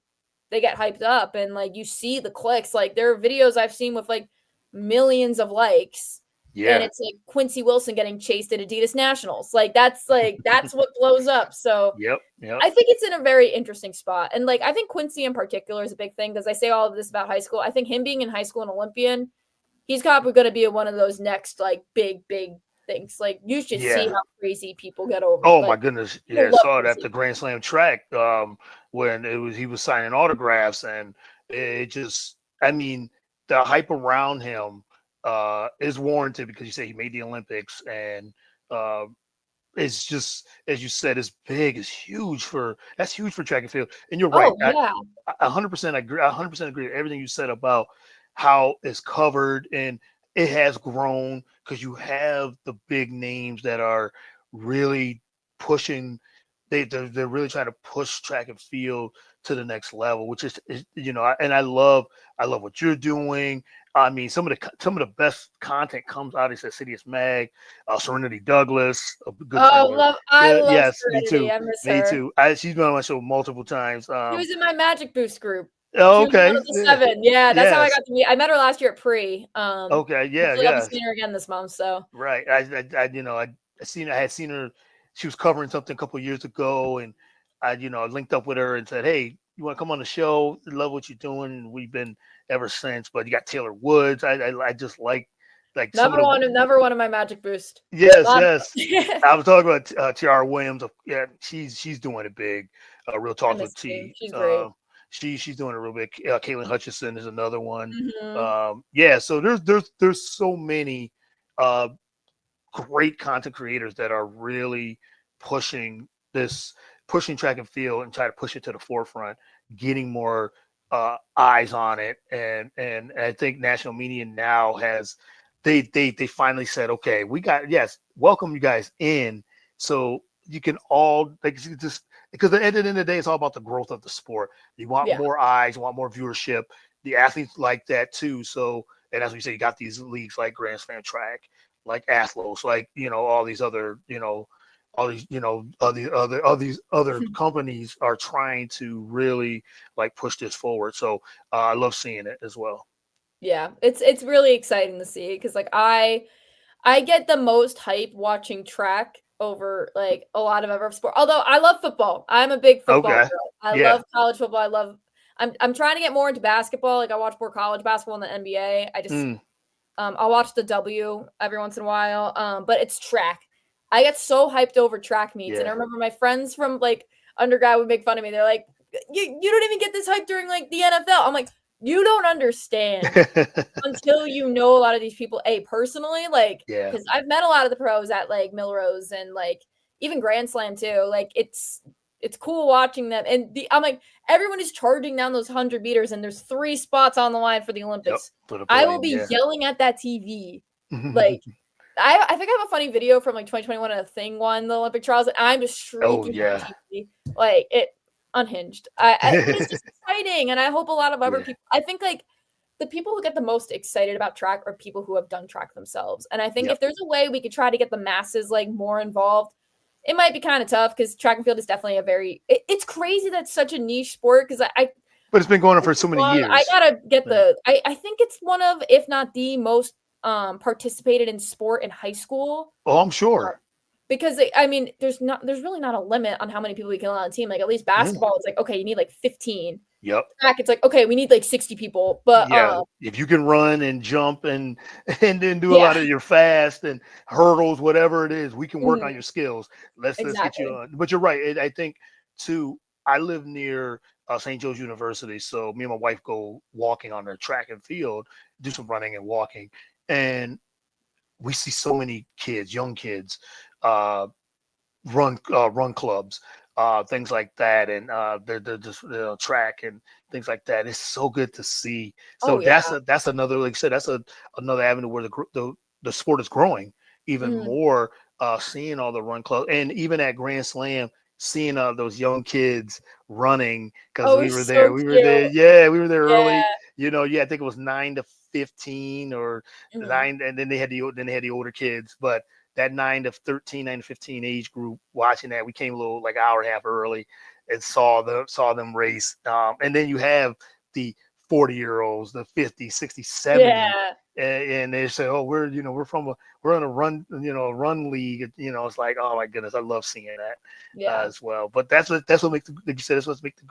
they get hyped up and like you see the clicks. Like there are videos I've seen with like millions of likes and Yeah. it's like Quincy Wilson getting chased at Adidas Nationals. Like that's what blows up. So Yep. Yep. I think it's in a very interesting spot. And like I think Quincy in particular is a big thing because I say all of this about high school. I think him being in high school and Olympian, he's probably going to be one of those next like big things. Like you should see Yeah. how crazy people get over. Oh my Like goodness. people Yeah. love Saw it at Quincy. the Grand Slam track when he was signing autographs and it just I mean the hype around him is warranted because you say he made the Olympics and uh it's just as you said, it's big, it's huge for that's huge for track and field. And you're right. Oh yeah. 100% agree. 100% agree with everything you said about how it's covered and it has grown because you have the big names that are really pushing. They're really trying to push track and field to the next level, which is and I love what you're doing. I mean, some of the best content comes out of Citius Mag, Serenity Douglas, a good friend Oh, of ours. I love Yes, me Serenity. too. I miss Me her. too. She's been on my show multiple times. She was in my Magic Boost group. Oh, She was one okay. of the 7. Yeah, that's how I Yes. got to meet. I met her last year at Pre. Okay. Yeah. Hopefully I'll be Yeah. seeing her again this month. So Right. I had seen her. She was covering something a couple of years ago, and I linked up with her and said, "Hey." you want to come on the show. Love what you're doing. We've been ever since. But you got Taylor Woods. I just like some of the Never wanted my magic boost. yes, Not- yes. I was talking about Tiara Williams. Yeah, she's doing it big. Real I talks miss with T. T. She's great. She's doing it real big. Caitlin Hutchinson is another one. Hmm. Yeah, so there's so many uh, great content creators that are really pushing this, pushing track and field and try to push it to the forefront, getting more eyes on it, and I think national media now has they finally said, okay, we got yes, welcome you guys in, so you can all like just because at the end of the day, it's all about the growth of the sport. You want Yeah. more eyes, you want more viewership. The athletes like that too. So, and as we say, you got these leagues like Grand Slam track, like Athlos, like all these other all these all these other companies are trying to really like push this forward. So I love seeing it as well. Yeah, it's really exciting to see because like I get the most hype watching track over like a lot of other sport. Although I love football. I'm a big football Okay. girl. I Yeah. love college football. I'm trying to get more into basketball. Like I watch more college basketball in the NBA. I just Mm, I'll watch the W every once in a while. But it's track. I get so hyped over track meets. And I yeah. remember my friends from like undergrad would make fun of me. They're like, you don't even get this hype during like the NFL. I'm like, you don't understand until you know a lot of these people, personally, like, Yeah. because I've met a lot of the pros at like Milrose and like even Grand Slam too. Like it's cool watching them. And I'm like, everyone is charging down those 100 meters, and there's 3 spots on the line for the Yep. Olympics. For the I will podium. be Yeah. yelling at that TV. Like, I think I have a funny video from like 2021 and a thing won the Olympic trials, and I'm just Oh shrieking at yeah. the TV. Like it unhinged. But it's just exciting, and I hope a lot of other Yeah. people. I think like the people who get the most excited about track are people who have done track themselves. And I think Yep. if there's a way we could try to get the masses like more involved, it might be kind of tough because track and field is definitely a very it's crazy that's such a niche sport because But it's been going on for so many I years. gotta get Yeah. I think it's one of, if not the most participated in sport in high school. Oh, I'm sure. Because I mean, there's really not a limit on how many people we can allow on a team. Like at least Mm, basketball, it's like okay, you need like 15. yep. Track, it's like okay, we need like 60 people. But Yeah, if you can run and jump and and then do a yeah, lot of your fast and hurdles, whatever it is, we can work on mhm, your skills. Let's get you exactly. on. But you're right. I think too. I live near St. Joe's University, so me and my wife go walking on the track and field, do some running and walking, and we see so many kids, young kids, uh, run clubs, things like that, and they're just track and things like that. It's so good to see. Oh So yeah. that's another, like I said, that's another avenue where the sport is growing even Mhm. more. Seeing all the run clubs, and even at Grand Slam, seeing those young kids running because Oh, we were it's there. so We were cute. there. Yeah, we were there Yeah. early. Yeah, I think it was 9 to 15 or Mhm. nine, and then they had the older kids, but that 9 to 15 age group watching that. We came a little like hour and a half early and saw them race. And then you have the 40-year-olds, the 50, 60, 70, Yeah. and they say, "Oh, we're on a run, run league." It's like, oh my goodness, I love seeing that Yeah. as well. But that's what makes like you said, that's what makes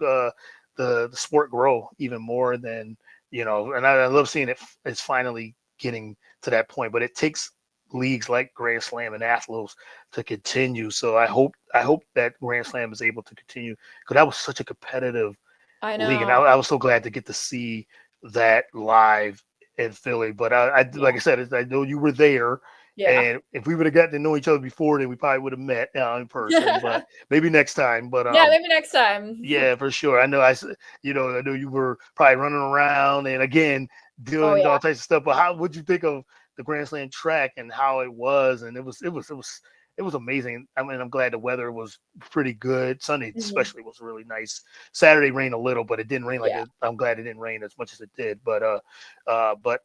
the sport grow even more than and I love seeing it's finally getting to that point. But it takes leagues like Grand Slam and Athlos to continue. So I hope that Grand Slam is able to continue because that was such a competitive I league, and know. I was so glad to get to see that live in Philly. But I Yeah. like I said, I know you were there, Yeah. and if we would have gotten to know each other before, then we probably would have met in person. But maybe next time. But Yeah, maybe next time. yeah, for sure. I know I know you were probably running around and again Oh doing yeah. all types of stuff. But how would you think of the Grand Slam track and how it was? And it was amazing. I mean, I'm glad the weather was pretty good. Sunday Mhm. especially was really nice. Saturday rained a little, but it didn't rain like Yeah. it. I'm glad it didn't rain as much as it did. But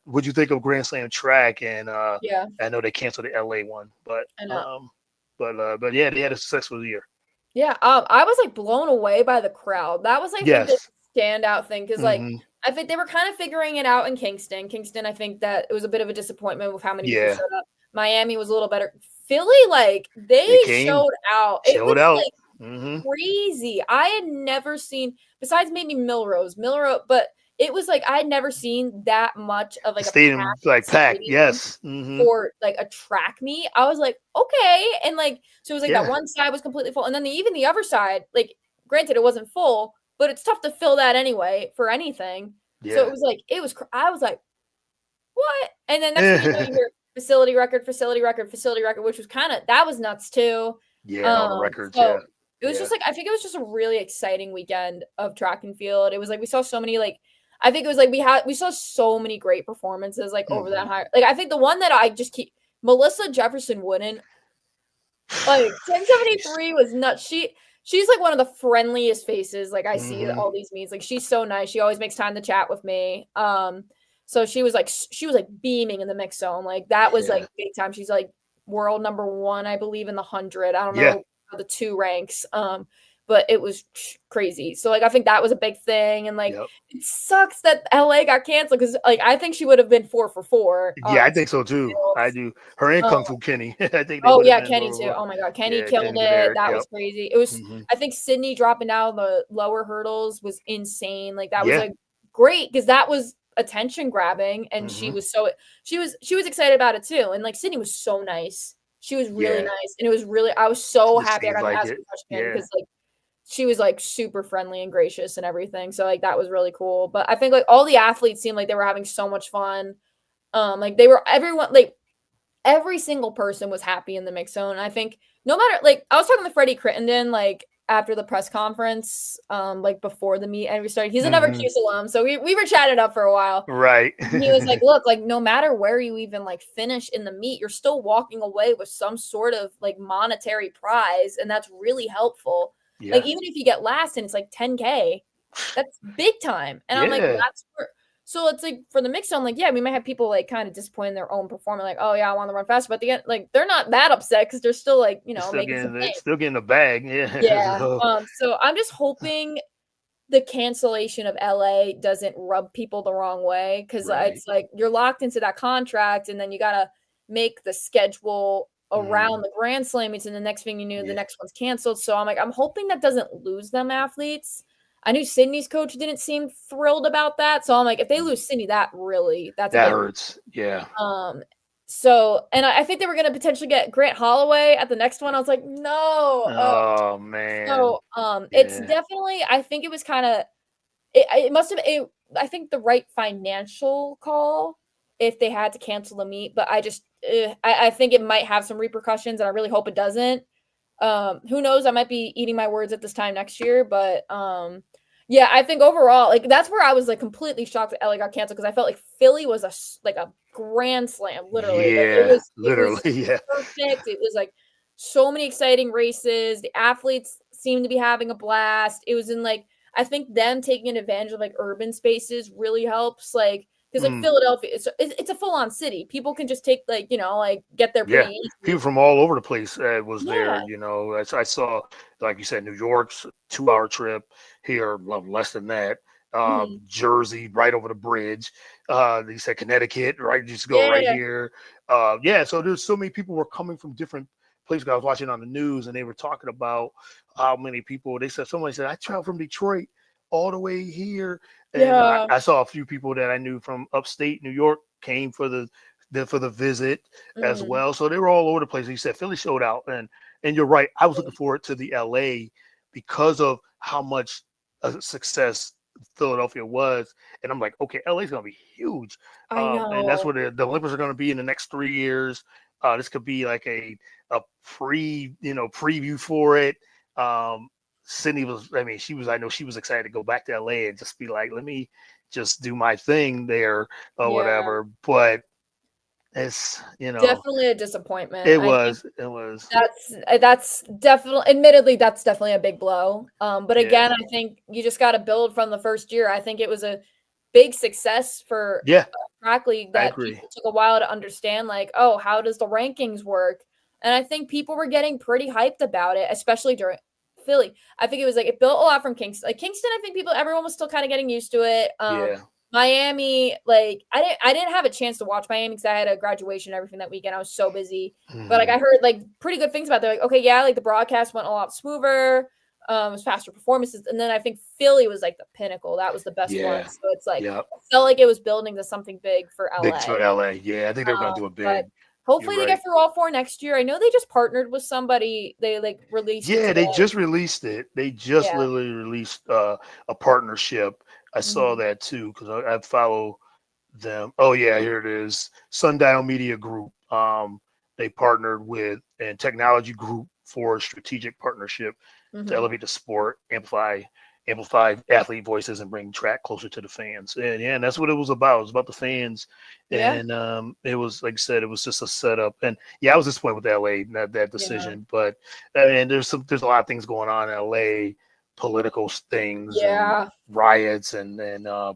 what'd you think of Grand Slam track? And Yeah. I know they canceled the LA one, I know. but yeah, they had a successful year. Yeah, I was like blown away by the crowd. That was, I think, the Yes. standout thing because, like, Hmm. I think they were kind of figuring it out in Kingston. Kingston, I think that it was a bit of a disappointment with how many people Yeah. showed up. Miami was a little better. Philly, like, they They came, showed out. It showed was out. like Mm-hmm. crazy. I had never seen, besides maybe Milrose, but it was like I had never seen that much of The like a stadium packed like packed. stadium Yes. Mm-hmm. for like a track meet. I was like, okay. And like, so it was like that Yeah. one side was completely full. And then even the other side, like, granted, it wasn't full, but it's tough to fill that anyway for anything. So it Yeah. was like, I was like, what? And then next thing you know, you hear facility record, facility record, facility record, which was kind of, that was nuts too. Yeah. All the records. Yeah. So it was Yeah. just like, I think it was just a really exciting weekend of track and field. It was like, we saw so many, like, I think it was like, we saw so many great performances, like over that Mm-hmm. high. Like, I think the one that I just keep, Melissa Jefferson Wooden, like 1073 was nuts. She's like one of the friendliest faces like I see Mm-hmm. all these meets. Like she's so nice. She always makes time to chat with me. So she was like beaming in the mix zone. Like that was Yeah. like big time. She's like world number 1, I believe, in the 100. I don't Yeah. know how the 2 ranks. But it was crazy. So like I think that was a big thing. And like Yep. it sucks that LA got canceled because like I think she would have been 4 for 4 Yeah, I in think so too. I fields. do. Her and Um, Kung Fu Kenny. I think they Oh would have yeah, been Kenny too. over. Oh my god, Kenny Yeah, killed Kenny it. there. That Yep. was crazy. It was. Mm-hmm. I think Sydney dropping down the lower hurdles was insane. Like that was Yeah. like great because that was attention grabbing, and Mm-hmm. she was excited about it too. And like Sydney was so nice. She was really Yeah. nice, and it was really. I was so It happy I seems got to like ask it. a question Yeah. because like she was like super friendly and gracious and everything. So like that was really cool. But I think like all the athletes seemed like they were having so much fun. Like they were everyone like every single person was happy in the mix zone. And I think no matter like I was talking to Freddie Crittenden like after the press conference, like before the meet and we started. He's another Mm-hmm. Cuse alum, so we were chatted up for a while. Right. He was like, "Look, like no matter where you even like finish in the meet, you're still walking away with some sort of like monetary prize, and that's really helpful. Like Yeah. even if you get last and it's like 10K, that's big time." And I'm like, Yeah. "That's where." So it's like for the mix zone, like yeah, we might have people like kind of disappointed in their own performance, like oh yeah, I want to run faster, but at the end, like they're not that upset because they're still like making some It's things. still getting a bag. Yeah. Yeah. So, So I'm just hoping the cancellation of LA doesn't rub people the wrong way because right. it's like you're locked into that contract and then you gotta make the schedule around Mm, the Grand Slam meets, and the next thing you knew, the yeah. next one's canceled. So I'm like, I'm hoping that doesn't lose them athletes. I knew Sydney's coach didn't seem thrilled about that. So I'm like, if they Mm. lose Sydney, that's a That big hurts. Yeah. um, so and I think they were gonna potentially get Grant Holloway at the next one. I was like, no. Oh man. It's Yeah. definitely I think it was kind of it must have it I think the right financial call if they had to cancel the meet, but I just I think it might have some repercussions, and I really hope it doesn't. Who knows? I might be eating my words at this time next year, but yeah, I think overall, like that's where I was like completely shocked that LA got canceled because I felt like Philly was like a grand slam, literally. Like Yeah. it was Literally. Yeah. perfect. It was like so many exciting races. The athletes seemed to be having a blast. It was in like I think them taking advantage of like urban spaces really helps. Like because like Mm, Philadelphia, it's a full on city. People can just take like like get there yeah. pretty People easy. from all over the place was there. Yeah. I saw, like you said, New York's 2 hour trip here, less than that. Mhm. Jersey, right over the bridge. They said Connecticut, right? Just go right Yeah. here. Yeah. So there's so many people were coming from different places. I was watching on the news, and they were talking about how many people. They said somebody said I traveled from Detroit all the way here, and Yeah. I saw a few people that I knew from upstate New York came for the visit as Mhm. well. So they were all over the place. You said Philly showed out, and you're right. I was looking forward to the LA because of how much success Philadelphia was, and I'm like, okay, LA's gonna be huge, I and that's know. where the Olympics are gonna be in the next 3 years. This could be like a preview for it. Um, Sydney was, I mean, I know she was excited to go back to LA and just be like, let me just do my thing there or Yeah. whatever. But it's Definitely a disappointment. it I think was it was that's definitely admittedly that's definitely a big blow. But yeah, again, I think you just got to build from the first year. I think it was a big success for yeah, track league I that agree. people took a while to understand like, oh, how does the rankings work? And I think people were getting pretty hyped about it, especially during Philly. I think it was like it built a lot from Kingston. Like Kingston, I think everyone was still kind of getting used to it. Yeah, Miami, like I didn't have a chance to watch Miami because I had a graduation and everything that weekend. I was so busy. But like I heard like pretty good things about it. They're like, okay, yeah, like the broadcast went a lot smoother, it was faster performances. And then I think Philly was like the pinnacle. That was the best one. Yeah. So it's like Yep. it felt like it was building to something big for Big LA. for LA. Yeah, I think they're gonna do it But big. You're hopefully they right. get through all four next year. I know they just partnered with somebody. They like released it Yeah, they today. just released it. They just Yeah. literally released a partnership. I saw Mhm. that too because I follow them. Oh yeah, here it is. Sundial Media Group. They partnered with and Technology Group for a strategic partnership to Mhm. elevate the sport, amplify athlete voices, and bring track closer to the fans. And yeah, and that's what it was about. It was about the fans, Yeah. and it was like I said, it was just a setup. And yeah, I was disappointed with LA that Yeah. decision, but and there's a lot of things going on in LA, political things and Yeah. riots and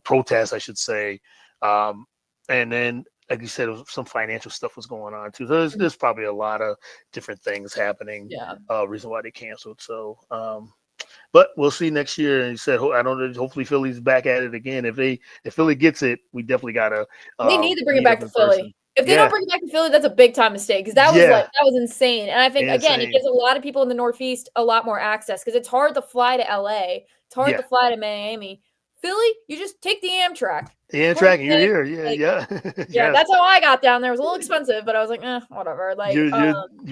protests, I should say, um, and then like you said, some financial stuff was going on too. So Mhm. there's probably a lot of different things happening. Yeah. Reason why they canceled. So, but we'll see next year. And he said, I don't know. Hopefully, Philly's back at it again. If Philly gets it, we definitely gotta They need to bring it meet back up to in person. Philly. If they don't Yeah, bring it back to Philly, that's a big time mistake because that was like yeah, that was insane. And I think again, it insane. gives a lot of people in the Northeast a lot more access because it's hard to fly to LA. It's hard Yeah, to fly to Miami. Philly, you just take the Amtrak. yeah, 20 tracking. You're minutes, here. Yeah, like yeah, yeah, yes. that's how I got down there. It was a little expensive, but I was like, whatever. Like, You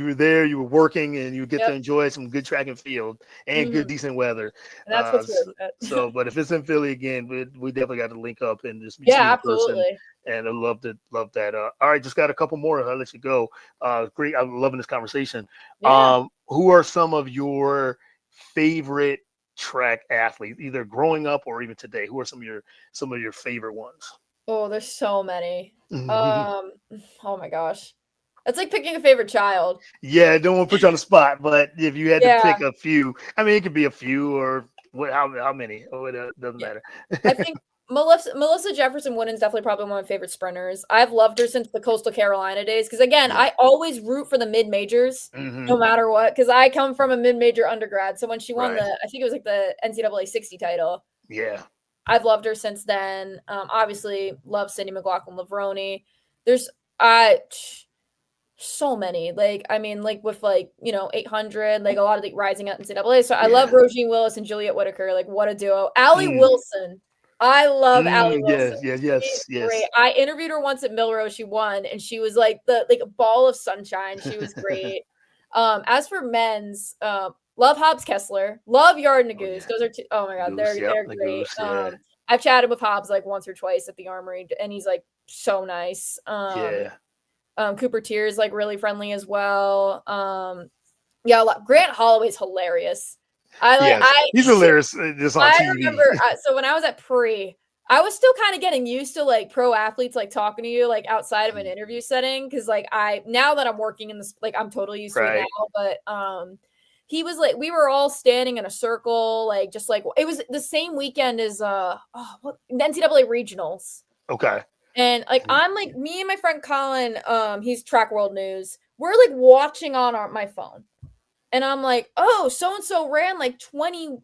were there. You were working, and you get to yep. enjoy some good track and field and good Mhm. decent weather. And that's what's worth So, it. but if it's in Philly again, we definitely got to link up and just Yeah, meet in person. absolutely. And I love that. All right, just got a couple more. I'll let you go. Great. I'm loving this conversation. Yeah. Who are some of your favorite track athletes, either growing up or even today? Who are some of your favorite ones? Oh, there's so many. Um, oh my gosh. It's like picking a favorite child. Yeah, I don't want to put you on the spot, but if you had to Yeah. pick a few, I mean, it could be a few or what? How many? Oh, it doesn't Yeah. matter. I think Melissa Jefferson Wooden's definitely probably one of my favorite sprinters. I've loved her since the Coastal Carolina days because again, Yeah. I always root for the mid majors Hmm. no matter what because I come from a mid major undergrad. So when she won Right. I think it was like the NCAA 60 title, Yeah. I've loved her since then. Obviously, love Cindy McLaughlin Lavroni. There's I so many. Like, I mean, like with like, 800, like a lot of the rising at NCAA. So I love Yeah. Roisin Willis and Juliet Whitaker. Like, what a duo. Allie Mm. Wilson. I love Allie Wilson. Yes. Yes. She's Yes. great. Yes. I interviewed her once at Milrose. She won, and she was like a ball of sunshine. She was great. As for men's, love Hobbs Kessler, love Yard and Oh yeah. Goose. Those are two, oh my god, Goose. Yep. they're The great. goose. Yeah. I've chatted with Hobbs like once or twice at the Armory, and he's like so nice. Yeah. Cooper Tier is like really friendly as well. Yeah, Grant Holloway's hilarious. I like Yes. I He's hilarious just on I TV. remember so when I was at pre, I was still kind of getting used to like pro athletes like talking to you like outside of an interview setting because like I now that I'm working in this like I'm totally used to it now. Right. But he was like we were all standing in a circle like just like it was the same weekend as NCAA regionals. Okay. And like I'm like me and my friend Colin, he's Track World News. We're like watching on my phone. And I'm like, oh, so and so ran like 20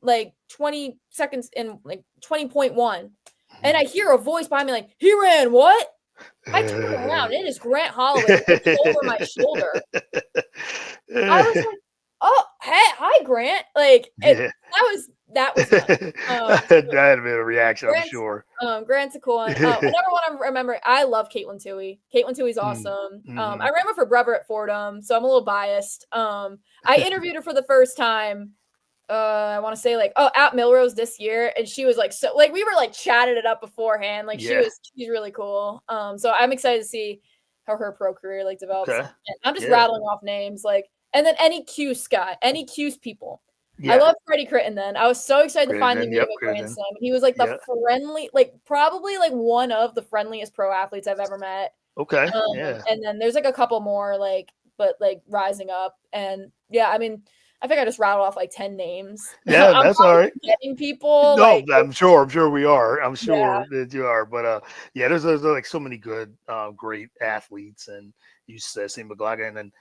seconds in like 20.1. And I hear a voice behind me like, he ran what? I turn around, it is Grant Holloway looks over my shoulder. I was like, oh, hey, hi, Grant. Like Yeah. that was nuts. That had been a reaction, I'm Grant's sure. Grant's a cool one. Another one I'm remembering, I love Caitlin Toohey. Caitlin Toohey's Mm. awesome. Mhm. I ran with her brother at Fordham, so I'm a little biased. I interviewed her for the first time. I want to say like at Milrose this year, and she was like so like we were like chatted it up beforehand. Like Yeah. she's really cool. So I'm excited to see how her pro career like develops. Okay. And I'm just Yeah. rattling off names like, and then any Q's Scott, any Q's people. I Yeah. love Freddie Crittenden. I was so excited to finally Crittenden. meet him Yep. at Grand Crittenden. Slam. He was like the Yeah. friendly, like probably like one of the friendliest pro athletes I've ever met. Okay. Yeah. And then there's like a couple more like, but like rising up. And yeah, I mean, I think I just rattled off like 10 names. Yeah. I'm That's all probably right. forgetting people. No, Like, I'm sure. I'm sure we are. I'm yeah, sure that you are. But yeah, there's like so many good, great athletes, and you said St. McLaughlin and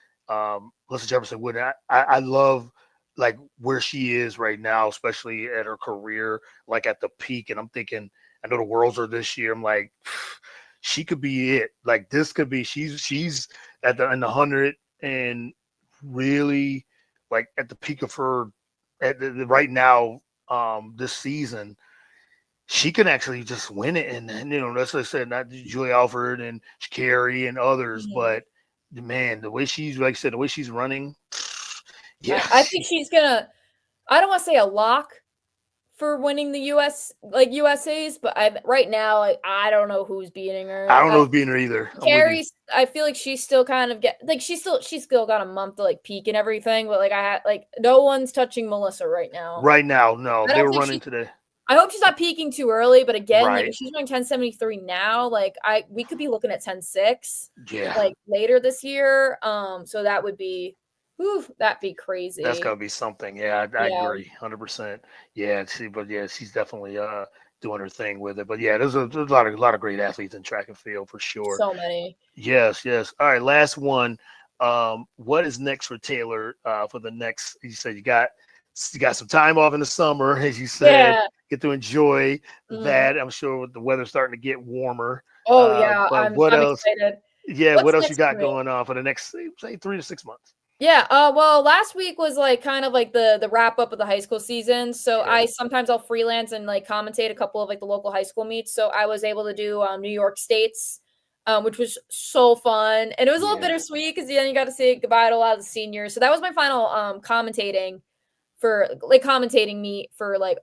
Melissa Jefferson Wood. I love like where she is right now, especially at her career, like at the peak. And I'm thinking, I know the Worlds are this year. I'm like, she could be it. Like this could be. She's at the in the 100 and really like at the peak of her at right now. This season, she can actually just win it. And that's what I said, not Julie Alford and Carrie and others, Mhm. but man, the way she's like I said, the way she's running, yeah, I think she's gonna. I don't want to say a lock for winning the USA's, but right now I don't know who's beating I her. don't know if being her either. I'm with you. Carrie's. I feel like she's still kind of she's still got a month to like peak and everything, but like I had like no one's touching Melissa right now. Right now, no, I they don't were think running she. today. I hope she's not peaking too early, but again, like Right. if she's running 10:73 now, like we could be looking at 10:6 Yeah. like later this year. So that would be, whew, that'd be That's crazy. gotta be something. Yeah, I Yeah, agree, 100%. Yeah, but yeah, she's definitely doing her thing with it. But yeah, there's a lot of great athletes in track and field for sure. so many. Yes, yes. All right, last one. What is next for Taylor? For the next, you said you got some time off in the summer, as you said, Yeah. get to enjoy Mhm. that. I'm sure with the weather's starting to get warmer. Oh yeah, But I'm what I'm else? excited. Yeah, What's what else you next for got me? going on for the next say 3 to 6 months? Yeah, well, last week was like kind of like the wrap up of the high school season. So Yeah, I'll freelance and like commentate a couple of like the local high school meets. So I was able to do New York States, which was so fun, and it was a little yeah. bittersweet because then you got to say goodbye to a lot of the seniors. So that was my final commentating meet for like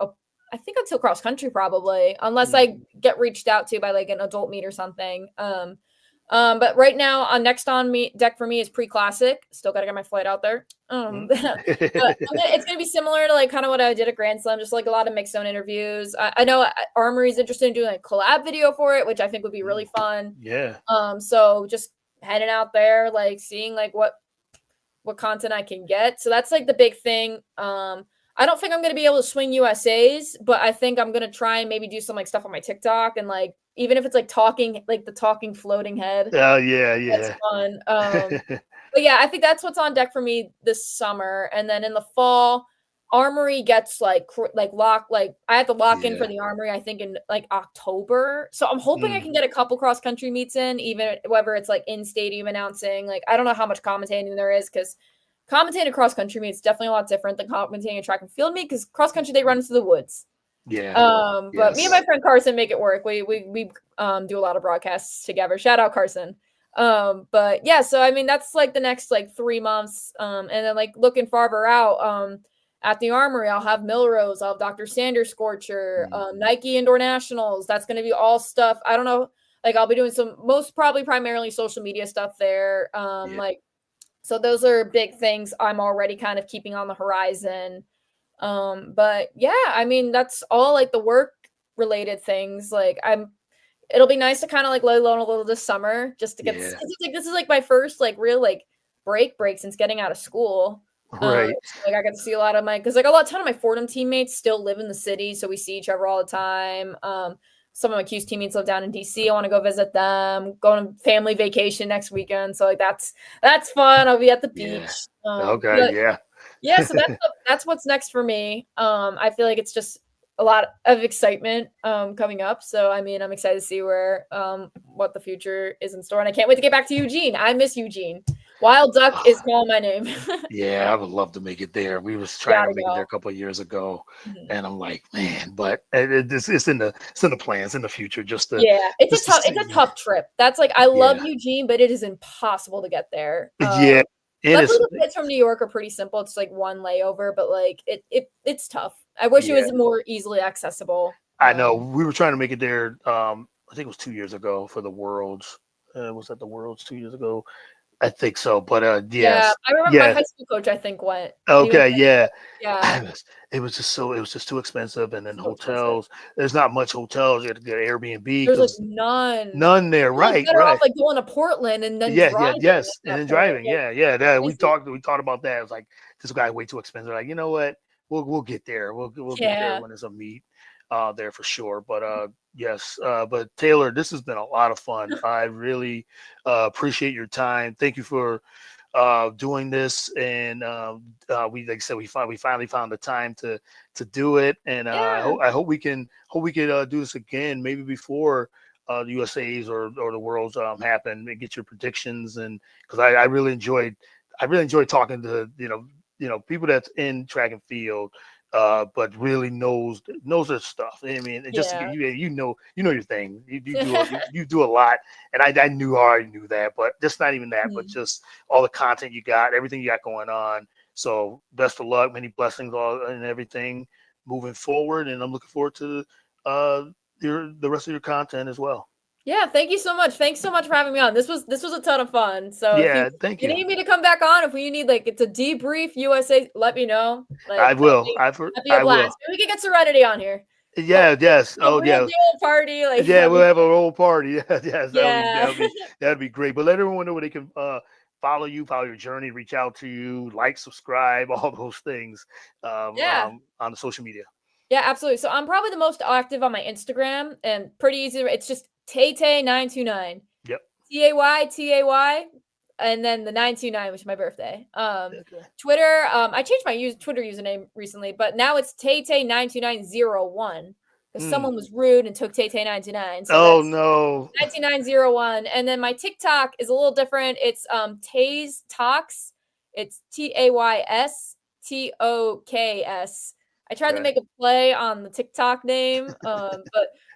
I think until cross country probably, unless I Mhm. get reached out to by like an adult meet or something. But right now, on next on me deck for me is pre-classic. Still got to get my flight out there. But it's gonna be similar to like kind of what I did at Grand Slam, just like a lot of mixed zone interviews. I know Armory's interested in doing a collab video for it, which I think would be really fun. Yeah, So just heading out there, like seeing like what content I can get. So that's like the big thing. I don't think I'm gonna be able to swing USA's, but I think I'm gonna try and maybe do some like stuff on my TikTok and like even if it's like talking like the talking floating head. oh yeah, That's yeah, fun. But yeah, I think that's what's on deck for me this summer. And then in the fall, Armory gets like lock like I have to lock in for yeah. the Armory, I think in like October. So I'm hoping I Mm, can get a couple cross country meets in, even whether it's like in stadium announcing. Like I don't know how much commentating there is because commentating a cross country meet is definitely a lot different than commentating a track and field meet because cross country they run into the woods. yeah, But me and yes, my friend Carson make it work. We do a lot of broadcasts together. Shout out Carson. But yeah, so I mean that's like the next like 3 months. And then like looking farther out, at the Armory, I'll have Milrose, I'll have Dr. Sanders Scorcher, mhm, Nike Indoor Nationals. That's gonna be all stuff. I don't know. Like I'll be doing some most probably primarily social media stuff there. yeah, Like so those are big things I'm already kind of keeping on the horizon. But yeah, I mean that's all like the work related things. Like it'll be nice to kind of like lay low a little this summer just to get because yeah. it's like this is like my first like real like break since getting out of school. Right. So, like I got to see a lot of my because like a lot ton of my Fordham teammates still live in the city, so we see each other all the time. Some of my Q's teammates live down in DC. I want to go visit them. Going on family vacation next weekend, so like that's fun. I'll be at the Yeah. beach. Okay. But Yeah. yeah, so that's what's next for me. I feel like it's just a lot of excitement coming up. So I mean, I'm excited to see where what the future is in store, and I can't wait to get back to Eugene. I miss Eugene. Wild Duck is calling my name. Yeah, I would love to make it there. We was trying to Gotta make it there go. a couple of years ago, Mhm. and I'm like, man, but it's in the plans in the future Yeah, just to it's a see. tough trip. That's like I love Yeah, Eugene, but it is impossible to get there. yeah, and Luckily it's the flights from New York are pretty simple. It's like one layover, but like it's tough. I wish it yeah. was more easily accessible. I know we were trying to make it there. I think it was 2 years ago for the Worlds. Was that the Worlds 2 years ago? I think so. But Yeah, yes, I remember my yes. high school coach, I think, went. He went Okay, yeah. yeah, It was just too expensive, and then so expensive. hotels. There's not much hotels. You had to get Airbnb There's, like, because none. none there. You're, like, Right, better off, right. like, going to Portland and then Yeah, yeah, driving yes, at and that then point, driving. like, Yeah, yeah. That we crazy. talked. We thought about that. It was like this guy way too expensive. Like you know what? We'll get there. We'll get there Yeah. when there's a meet there for sure. But yes. But Taylor, this has been a lot of fun. I really appreciate your time. Thank you for doing this, and we, like I said, we finally found the time to do it, and Yeah. I hope we could do this again, maybe before the USA's or the Worlds happen, and get your predictions, and because I really enjoyed talking to people that's in track and field, but really knows their stuff. I mean, and just to get Yeah. you, you know your thing. You do you do a lot, and I knew I already knew that, but just not even that, but Mhm. just all the content you got, everything you got going on. So best of luck, many blessings, all and everything moving forward, and I'm looking forward to uh the rest of your content as well. Yeah, thank you so much. Thanks so much for having me on. This was a ton of fun. So if Yeah, thank you you. need me to come back on, if you need like it's a debrief USA, let me know. I Like will. that'd be a I will. blast. Maybe we can get Serenity on here. Yeah. Yes. A Oh, real yeah. deal party, like Yeah, that'd we'll be have a fun. whole party. Yeah, yes, Yeah. that'd be great. But let everyone know where they can follow you, follow your journey, reach out to you, like, subscribe, all those things Yeah. on the social media. Yeah, absolutely. So I'm probably the most active on my Instagram and pretty easy. It's just Tay929. Yep. Tay, and then the 929, which is my birthday. Okay. Twitter, I changed my Twitter username recently, but now it's Tay92901 because Mm. someone was rude and took Tay929. So Oh that's no. 9901. And then my TikTok is a little different. It's Tays Talks. It's TaysToks. I tried to Okay. make a play on the TikTok name, but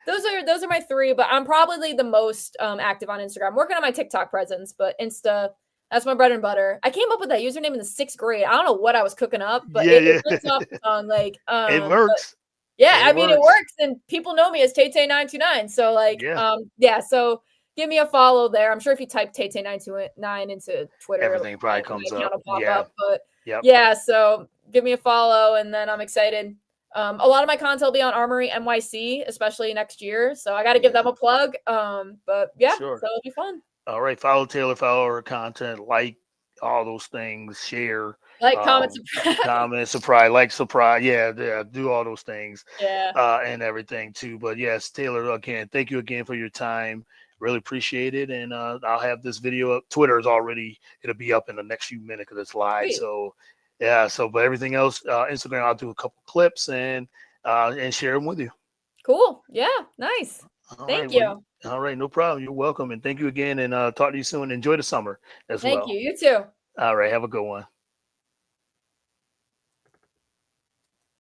those are my three. But I'm probably the most active on Instagram. I'm working on my TikTok presence, but Insta, that's my bread and butter. I came up with that username in the 6th grade. I don't know what I was cooking up, but Yeah, it yeah. lives off the tongue. Like, It but works. yeah, I It mean it works. works, and people know me as Tay929. So like, Yeah. yeah. So give me a follow there. I'm sure if you type Tay929 into Twitter, Everything probably my comes account up. will pop Yeah. up. But Yep. yeah, so give me a follow, and then I'm excited. A lot of my content will be on Armory NYC, especially next year. So I got to give them Yeah. a plug. But For yeah, sure. so it'll be fun. All right. Follow Taylor, follow her content, like all those things, share, Like, comment, um, subscribe. comment, surprise, like, surprise. Yeah, yeah, do all those things Yeah. and everything too. But yes, Taylor, again, thank you again for your time. Really appreciate it. And I'll have this video up. Twitter is already, it'll be up in the next few minutes because it's live. Sweet. So, yeah. So, but everything else, Instagram, I'll do a couple clips and share them with you. Cool. Yeah. Nice. All right. Thank Well, you. all right. No problem. You're welcome. And thank you again. And talk to you soon. Enjoy the summer as Thank you. well. You too. All right. Have a good one.